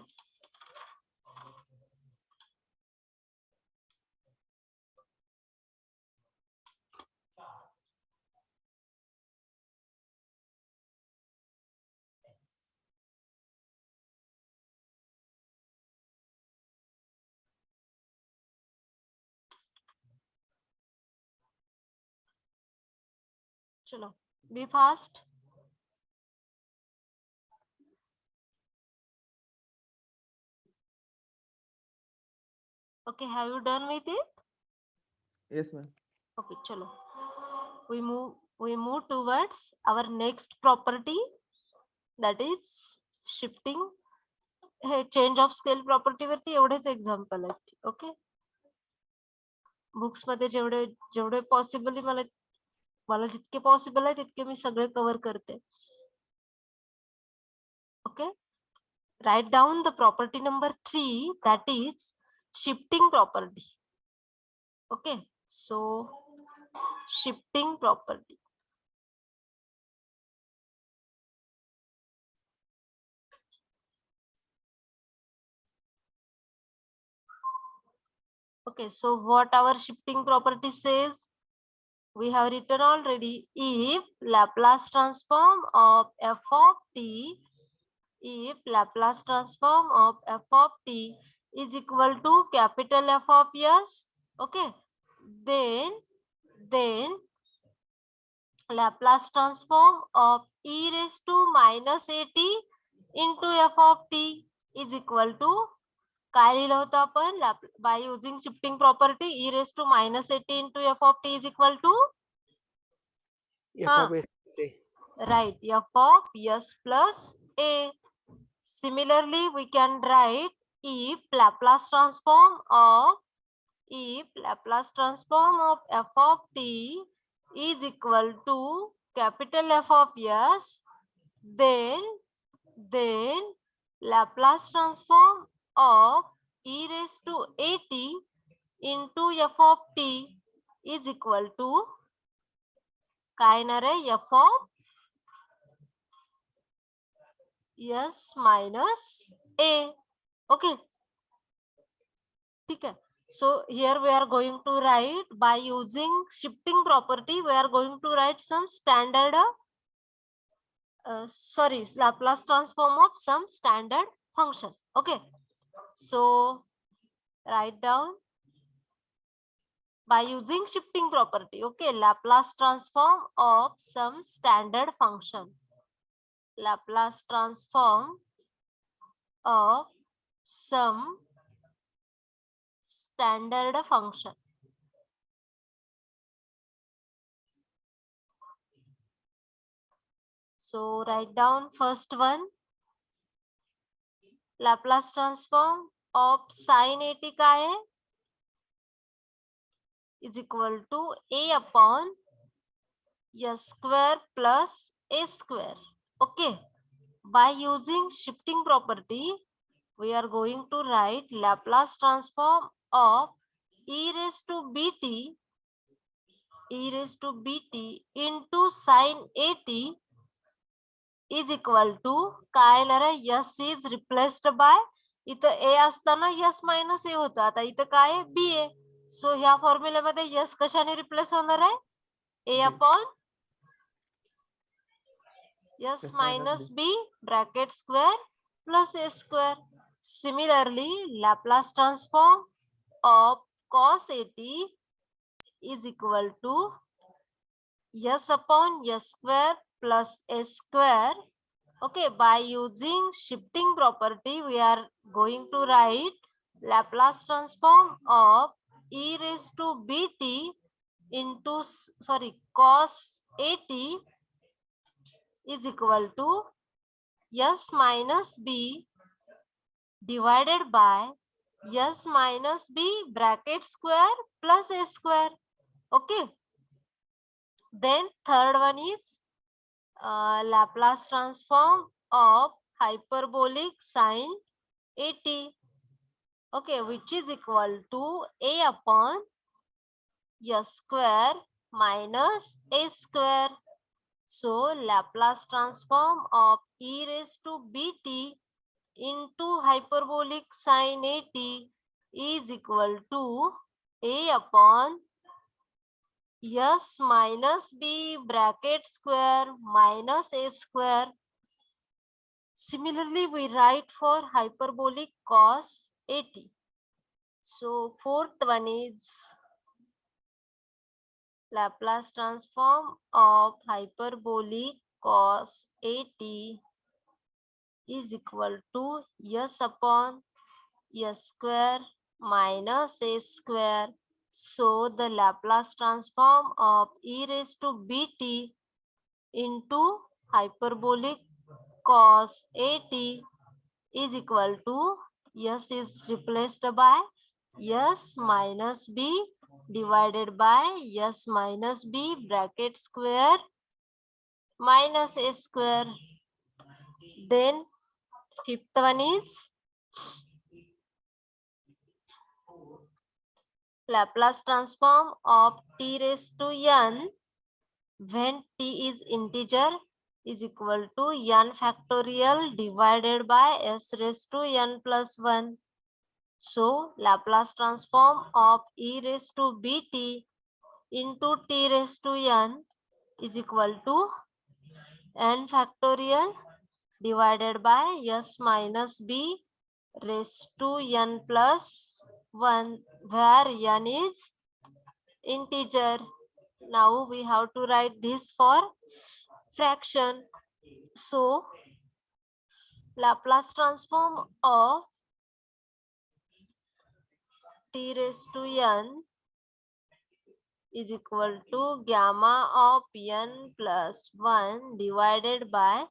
Chalo, be fast. Okay, have you done with it? Yes, ma'am. Okay, chalo. We move towards our next property, that is shifting. हे change of scale property वरती एवढेच example आहेत. Okay, books मध्ये जेवढे जेवढे possibly मला जितके possible आहे तितके मी सगळे कव्हर करते. Okay, write down the property number 3, that is shifting property. Okay, so shifting property. Okay, so what our shifting property says, we have written already. If Laplace transform of f of t, if Laplace transform of f of t is equal to capital F of s, okay, then Laplace transform of e raised to minus at into f of t is equal to, काय लिहिलं होतं आपण, by using shifting property e raised to minus at into f of t is equal to F of S A. right, f of s plus a. Similarly, we can write if Laplace transform of f of t is equal to capital F of s, then Laplace transform of e raised to at into f of t is equal to काय येणार आहे, f of s minus a. Okay, ठीक है. So here we are going to write, by using shifting property, we are going to write some standard Laplace transform of some standard function. Okay, so write down, by using shifting property, okay, Laplace transform of some standard function. Laplace transform of some standard function. So write down first one, Laplace transform of sin at काय है, is equal to a upon s square plus a square. Okay, by using shifting property, we are going to write Laplace transform of e raised to bt into sin at is equal to, काय येणार आहे, s is replaced by, इथं a असताना s minus a होता, आता इथं काय आहे, b आहे. सो ह्या फॉर्म्युल्यामध्ये s कशाने रिप्लेस होणार आहे, a upon s minus b bracket square plus a square. Similarly, Laplace transform of cos at is equal to s upon s square plus s square. Okay, by using shifting property, we are going to write Laplace transform of e raised to bt into cos at is equal to s minus b divided by s minus b bracket square plus a square. Okay, then third one is Laplace transform of hyperbolic sine at. Okay, which is equal to a upon s square minus a square. So Laplace transform of e raised to bt into hyperbolic sine at is equal to a upon s minus b bracket square minus a square. Similarly, we write for hyperbolic cos at. So fourth one is Laplace transform of hyperbolic cos at is equal to s upon s square minus a square. So the Laplace transform of e raised to bt into hyperbolic cos at is equal to s is replaced by s minus b divided by s minus b bracket square minus a square. Then fifth one is Laplace transform of t raised to n when t is integer is equal to n factorial divided by s raised to n plus 1. So Laplace transform of e raised to bt into t raised to n is equal to n factorial divided by s minus b raised to n plus 1, where n is integer. Now we have to write this for fraction. So Laplace transform of t raised to n is equal to gamma of n plus 1 divided by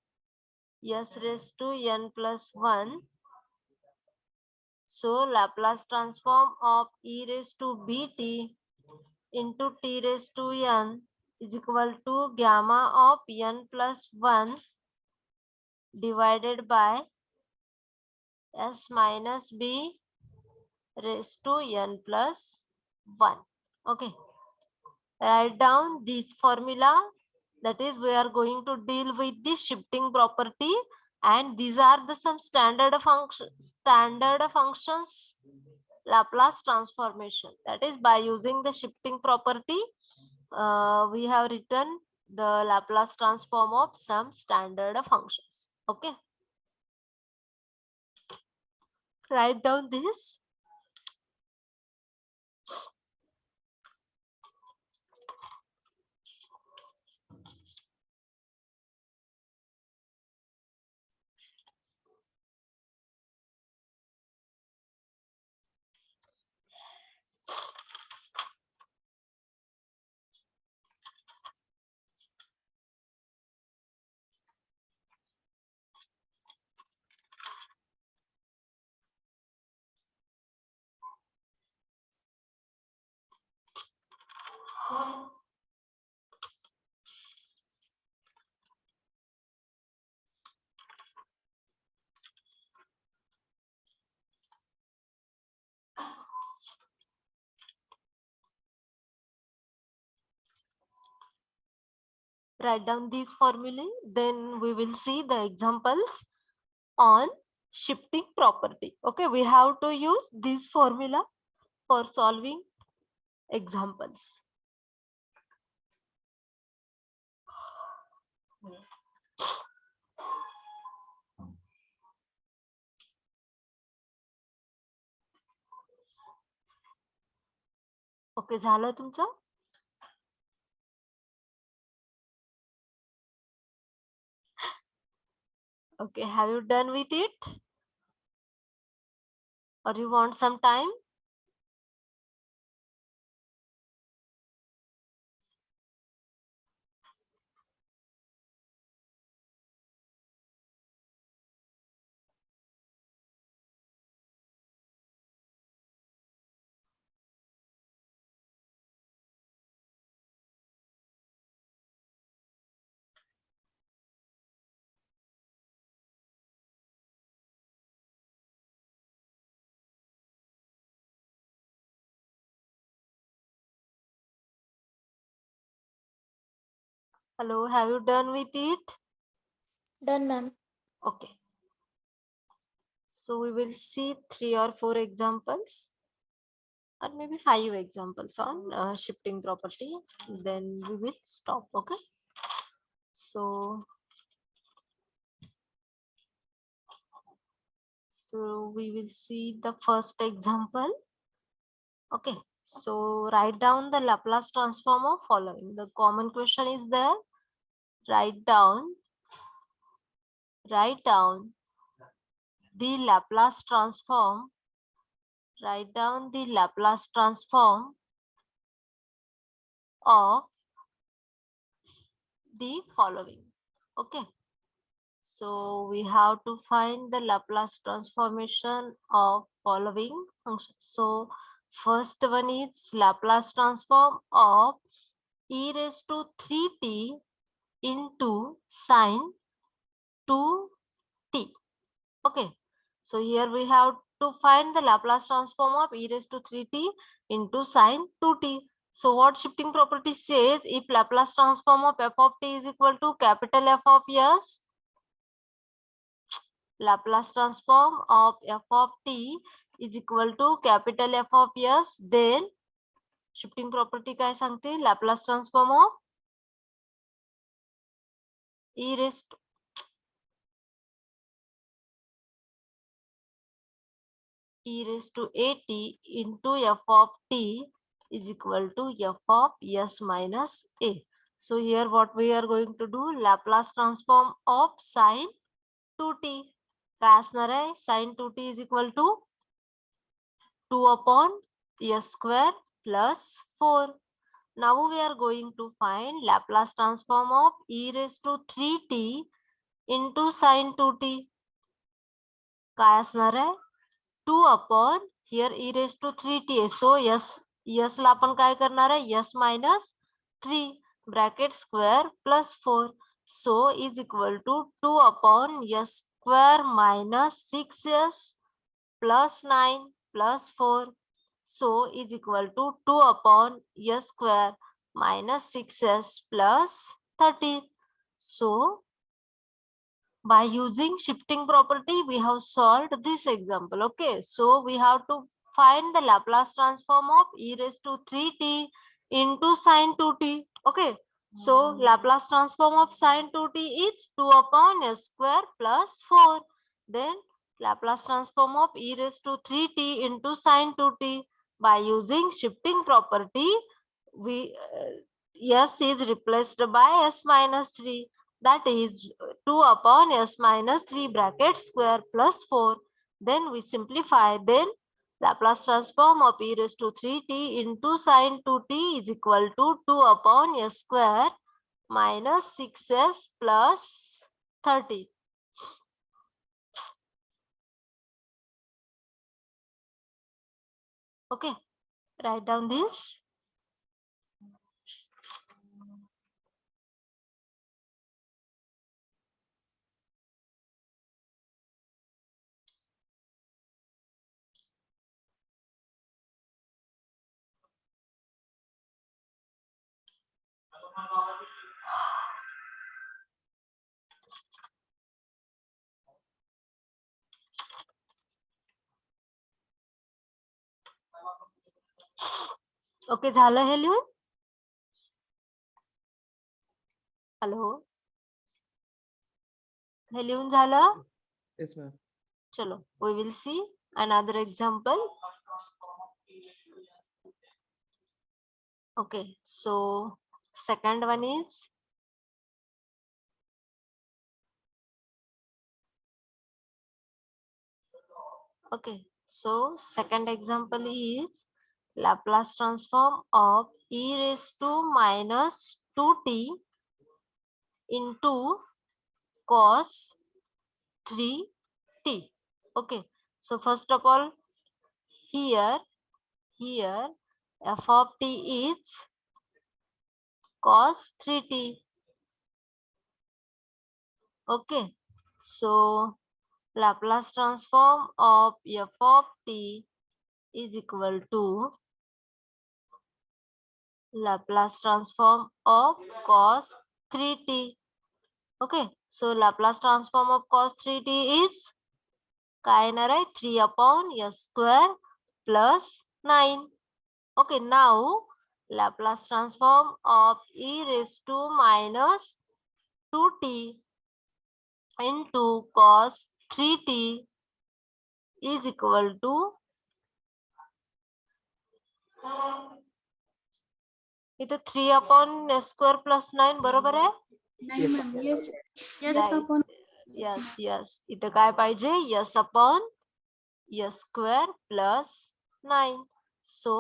s raised to n plus 1. So Laplace transform of e raised to bt into t raised to n is equal to gamma of n plus 1 divided by s minus b raised to n plus 1. Okay, write down this formula. That is, we are going to deal with the shifting property, and these are the some standard functions Laplace transformation. That is, by using the shifting property, we have written the Laplace transform of some standard functions. Okay, write down this. Write down these formulae, then we will see the examples on shifting property. Okay, we have to use this formula for solving examples. Okay, झालं तुमचं? Okay, have you done with it? Or you want some time? Hello, have you done with it? Done, ma'am. Okay. So we will see 3 or 4 examples, or maybe 5 examples on shifting property. Then we will stop. Okay. So we will see the first example. Okay. So write down the Laplace transform of following. The common question is there. Write down the Laplace transform. Write down the Laplace transform of the following. Okay. So we have to find the Laplace transformation of following functions. So first one is Laplace transform of e raised to 3t into sine 2t. Okay. So here we have to find the Laplace transform of e raised to 3t into sine 2t. So what shifting property says, if Laplace transform of f of t is equal to capital F of s, Laplace transform of f of t is equal to capital F of s, then shifting property काय सांगते, Laplace transform of e raised to at into f of t is equal to f of s minus a. So here what we are going to do, Laplace transform of sine 2t. काय असणार आहे, sine 2t is equal to 2 upon s square plus 4. Now we are going to find Laplace transform of e raised to 3t into sine 2t. काय असणार आहे, 2 upon here e raised to 3t. So s ला आपण काय करणार आहे, s minus 3 bracket square plus 4. So is equal to 2 upon s square minus 6s plus 9 plus 4. So is equal to 2 upon s square minus 6s plus 13. So by using shifting property, we have solved this example. Okay, so we have to find the Laplace transform of e raised to 3t into sine 2t. Okay, so Laplace transform of sine 2t is 2 upon s square plus 4. Then Laplace transform of e raised to 3t into sine 2t. By using shifting property, we s is replaced by s minus 3. That is 2 upon s minus 3 bracket square plus 4. Then we simplify. Then Laplace transform of e raised to 3t into sine 2t is equal to 2 upon s square minus 6s plus 30. Okay, write down this. Okay, झालं हे लिहून? Hello, हे लिहून झालं? Yes, ma'am. चलो, we will see another example. Okay, so second one is okay. So second example is Laplace transform of e raised to minus 2t into cos 3t. Okay, so first of all, here f of t is cos 3t. Okay, so Laplace transform of f of t is equal to Laplace transform of cos 3t. Okay, so Laplace transform of cos 3t is काय येणार आहे 3 upon s square plus 9. Okay, now Laplace transform of e raised to minus 2t into cos 3t is equal to इथे 3 upon s square plus 9 बरोबर आहे. Yes, Right. Yes. इथे काय पाहिजे s upon s square plus 9. So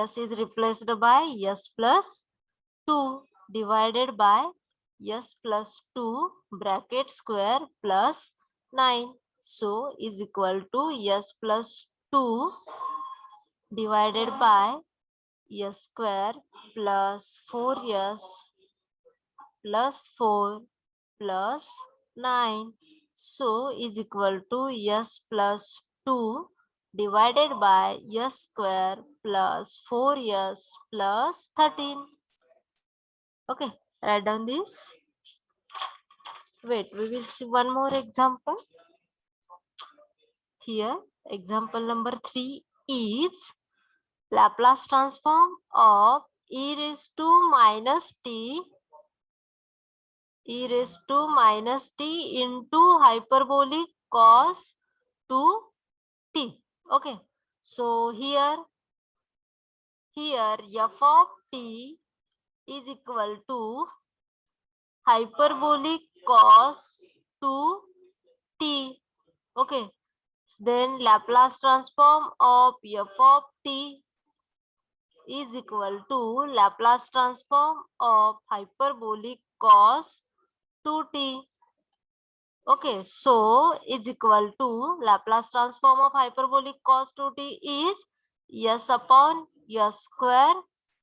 s is replaced by s plus 2 divided by s plus 2 bracket square plus 9. So is equal to s plus 2 divided by s square plus 4s plus 4 plus 9. So is equal to s plus 2 divided by s square plus 4s plus 13. Okay, write down this. Wait, we will see one more example. Here, example number 3 is Laplace transform of e raised to minus t into hyperbolic cos 2t. Okay, so here f of t is equal to hyperbolic cos 2t. Okay, then Laplace transform of f of t is equal to Laplace transform of hyperbolic cos 2t. Okay, so is equal to Laplace transform of hyperbolic cos 2t is s upon s square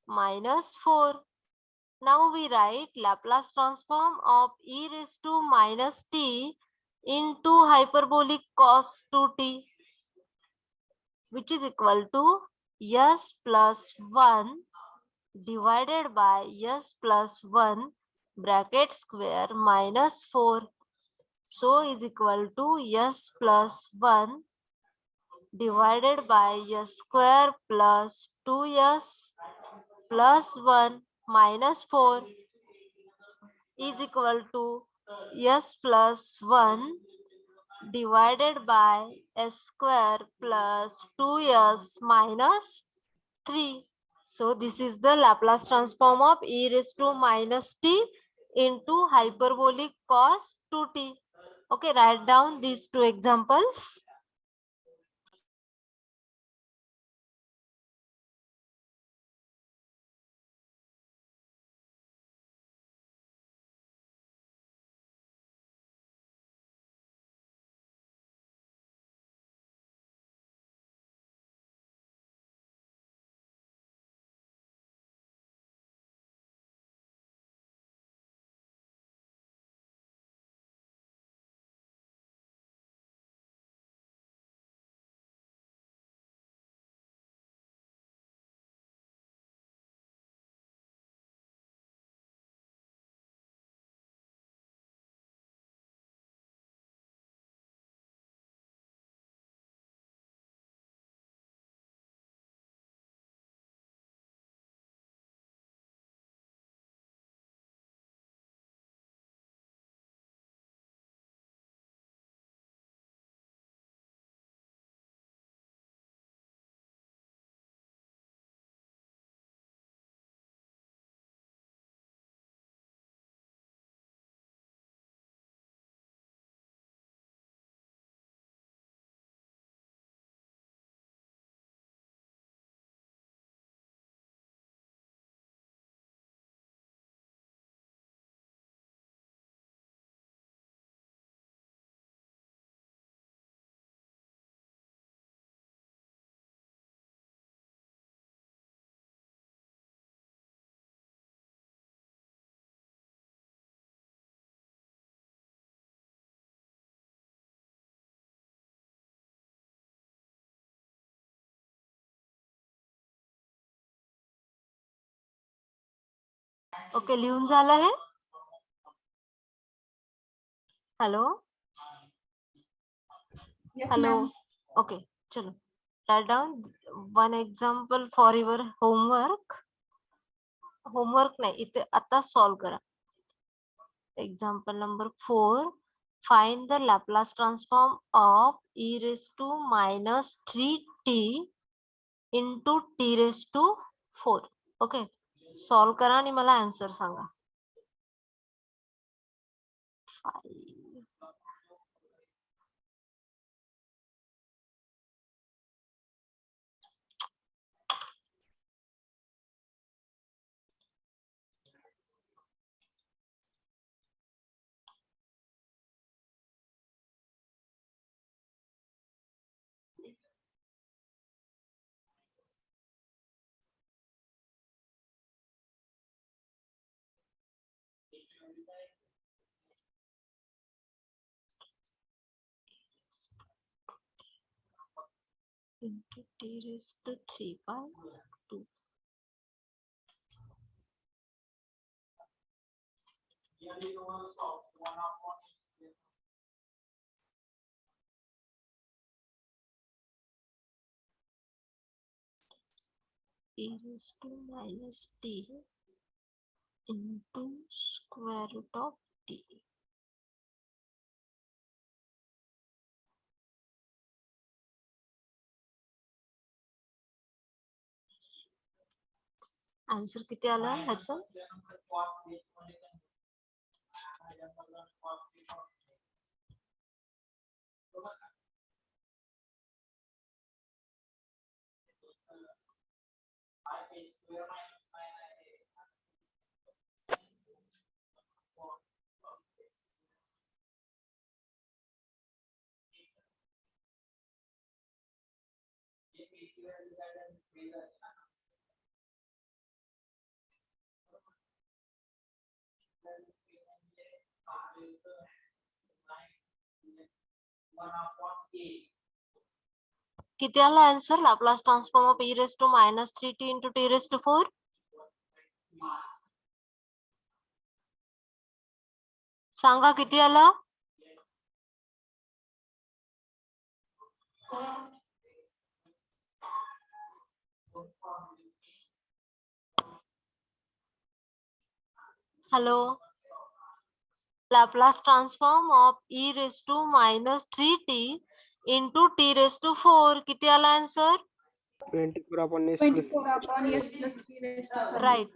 minus 4. Now we write Laplace transform of e raised to minus t into hyperbolic cos 2t, which is equal to s plus 1 divided by s plus 1 bracket square minus 4. So is equal to s plus 1 divided by s square plus 2s plus 1 minus 4 is equal to s plus 1 divided by s square plus 2s minus 3. So this is the Laplace transform of e raised to minus t into hyperbolic cos 2t. Okay, write down these two examples. Okay, लिहून झालं हे? Hello hello. Okay, चलो write down one example for your homework. Homework नाही, इथे आता solve करा. Example number 4. Find the Laplace transform of e raised to minus 3t into t raised to 4. Okay, solve करा आणि मला answer Sanga. 5. into t raised to 3 by 2. E raised to minus t into square root of t. Answer किती आला ह्याचं? किती आला answer? Laplace transform of e raised to minus 3t into t raised to 4. सांगा किती आला? Hello. Laplace transform of e raised to minus 3t into t raised to 4. किती आला answer? 24 upon s plus 3. Right.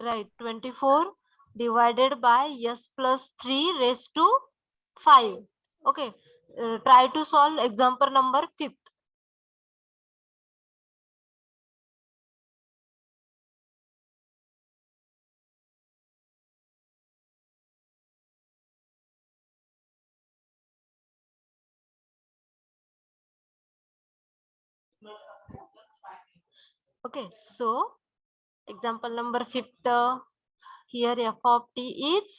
24 divided by s plus 3 raised to 5. Okay. Try to solve example number 5. Okay, so example number 5th, here f of t is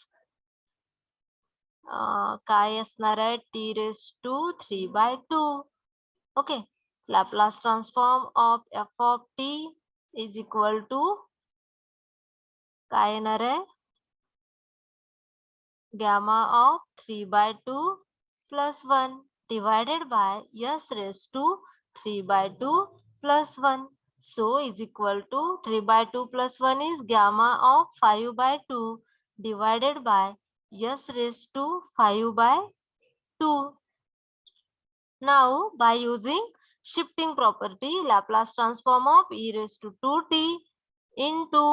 काय असणार आहे? t raised to 3 by 2. Okay, Laplace transform of f of t is equal to काय येणार आहे? Gamma of 3 by 2 plus 1 divided by s raised to 3 by 2 plus 1. So is equal to 3 by 2 plus 1 is gamma of 5 by 2 divided by s raised to 5 by 2. Now by using shifting property, Laplace transform of e raised to 2t into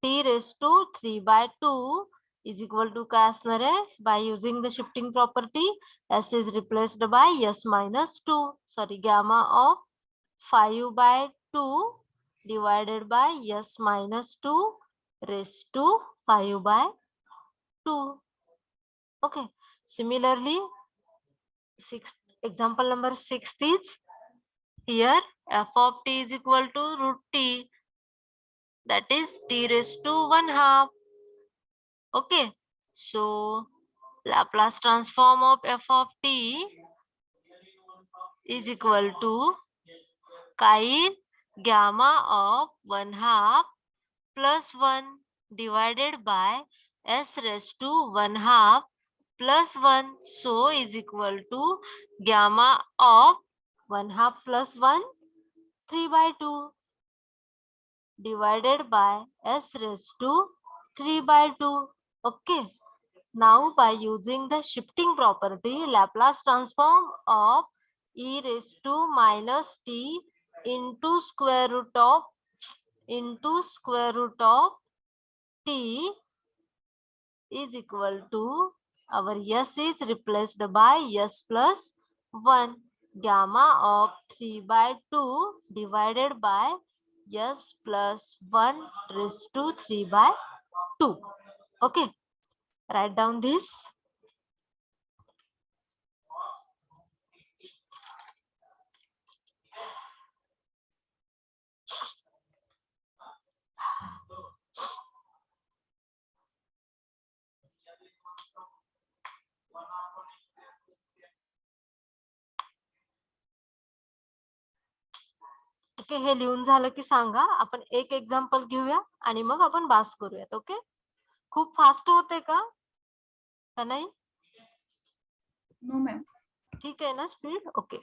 t raised to 3 by 2 is equal to काय असणार आहे? By using the shifting property, s is replaced by s minus 2. Sorry, gamma of 5 by 2 divided by s minus 2 raised to 5 by 2. Okay. Similarly, example number 6 is here f of t is equal to root t, that is t raised to 1/2. Okay, so Laplace transform of f of t is equal to chi gamma of 1/2 plus 1 divided by s raised to 1/2 plus 1. So is equal to gamma of 1/2 plus 1, 3/2 divided by s raised to 3/2. Okay. Now by using the shifting property, Laplace transform of e raised to minus t into square root of t is equal to, our s is replaced by s plus 1, gamma of 3/2 divided by s plus 1 raised to 3/2. Okay, write down this. Okay, हे लिहून झालं की सांगा. आपण एक example घेऊया आणि मग आपण बास करूयात. ओके, खूप फास्ट होते का नाही? No ma'am. ठीक आहे ना स्पीड? ओके.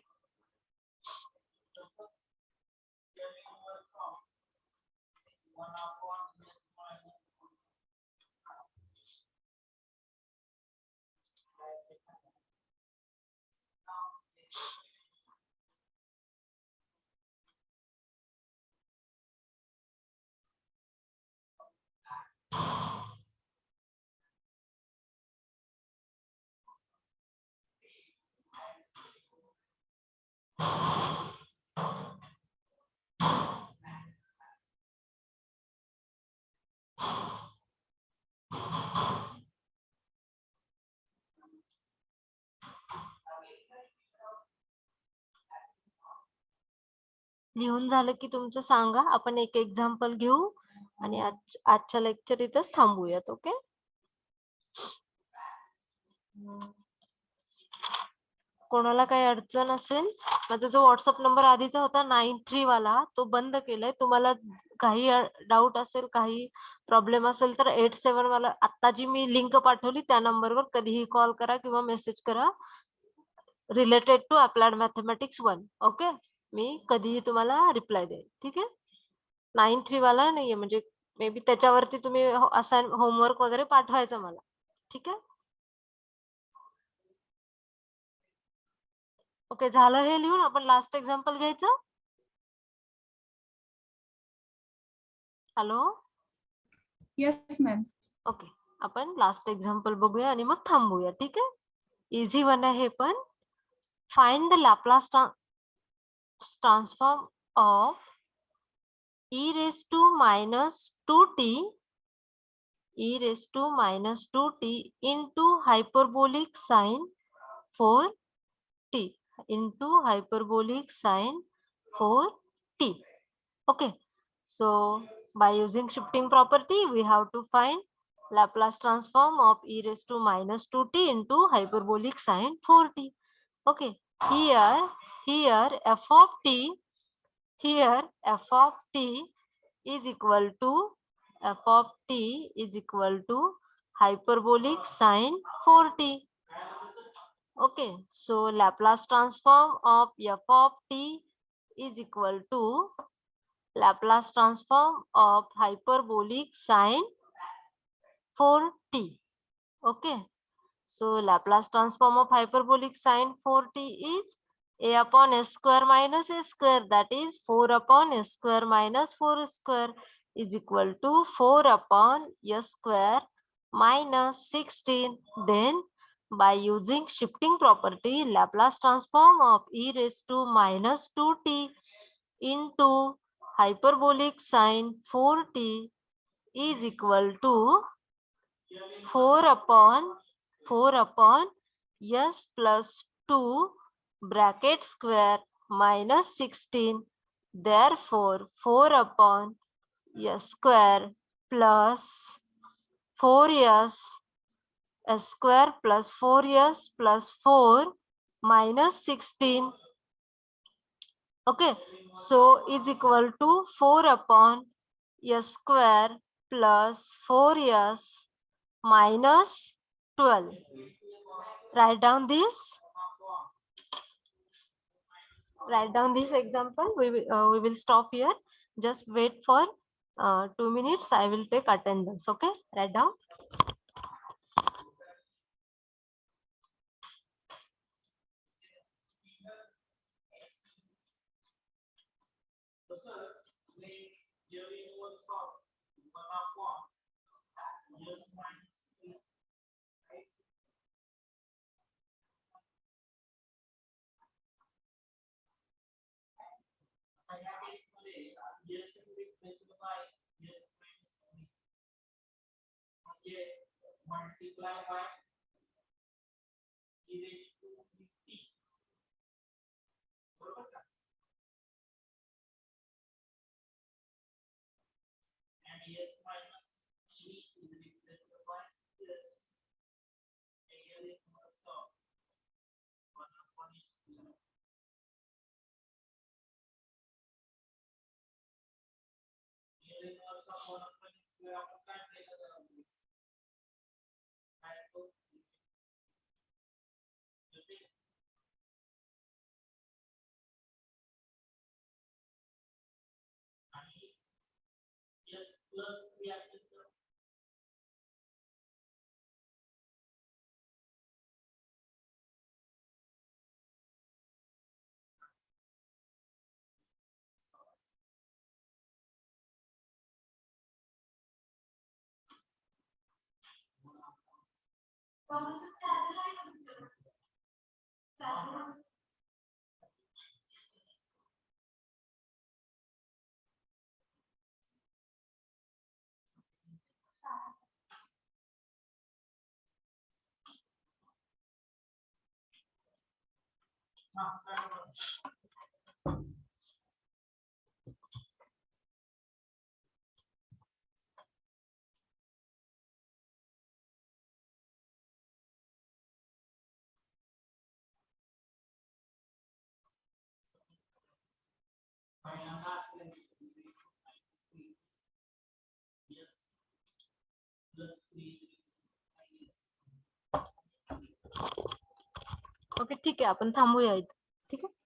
लिहून झालं की तुमचं सांगा. आपण एक एक्झाम्पल घेऊ आणि आजच्या लेक्चर इथंच थांबूयात. ओके, कोणाला काही अडचण असेल, माझा जो व्हॉट्सअप नंबर आधीचा होता 93 वाला तो बंद केलाय. तुम्हाला काही डाऊट असेल, काही प्रॉब्लेम असेल तर 87 वाला आता जी मी लिंक पाठवली त्या नंबरवर कधीही कॉल करा किंवा मेसेज करा, related to applied mathematics 1. Okay, मी कधीही तुम्हाला रिप्लाय देईन. ठीक आहे, 93 वाला नाहीये, म्हणजे मे बी त्याच्यावरती तुम्ही असाइन होमवर्क वगैरे पाठवायचं मला. ठीक आहे, ओके. झालं हे लिहून? आपण लास्ट एक्झाम्पल घ्यायचं. Hello, yes ma'am. ओके, आपण लास्ट एक्झाम्पल बघूया आणि मग थांबूया. ठीक आहे, इझी वन आहे हे पण. Find the Laplace transform of e raised to minus 2t into hyperbolic sine 4t into hyperbolic sine 4t. Okay, so by using shifting property we have to find Laplace transform of e raised to minus 2t into hyperbolic sine 4t. Okay, here f of t is equal to hyperbolic sine 4t. Okay, so Laplace transform of f of t is equal to Laplace transform of hyperbolic sine 4t. Okay, so Laplace transform of hyperbolic sine 4t is a upon s square minus a square, that is 4 upon s square minus 4 square is equal to 4 upon s square minus 16. Then by using shifting property, Laplace transform of e raised to minus 2t into hyperbolic sine 4t is equal to 4 upon s plus 2 bracket square minus 16. Therefore 4 upon s square plus 4s s square plus 4s plus 4 minus 16. Okay, so is equal to 4 upon s square plus 4s minus 12. Write down this. Write down this example. We will stop here. Just wait for 2 minutes. I will take attendance. Okay. Write down. Okay ठीक आहे आपण थांबूया इथे ठीक आहे.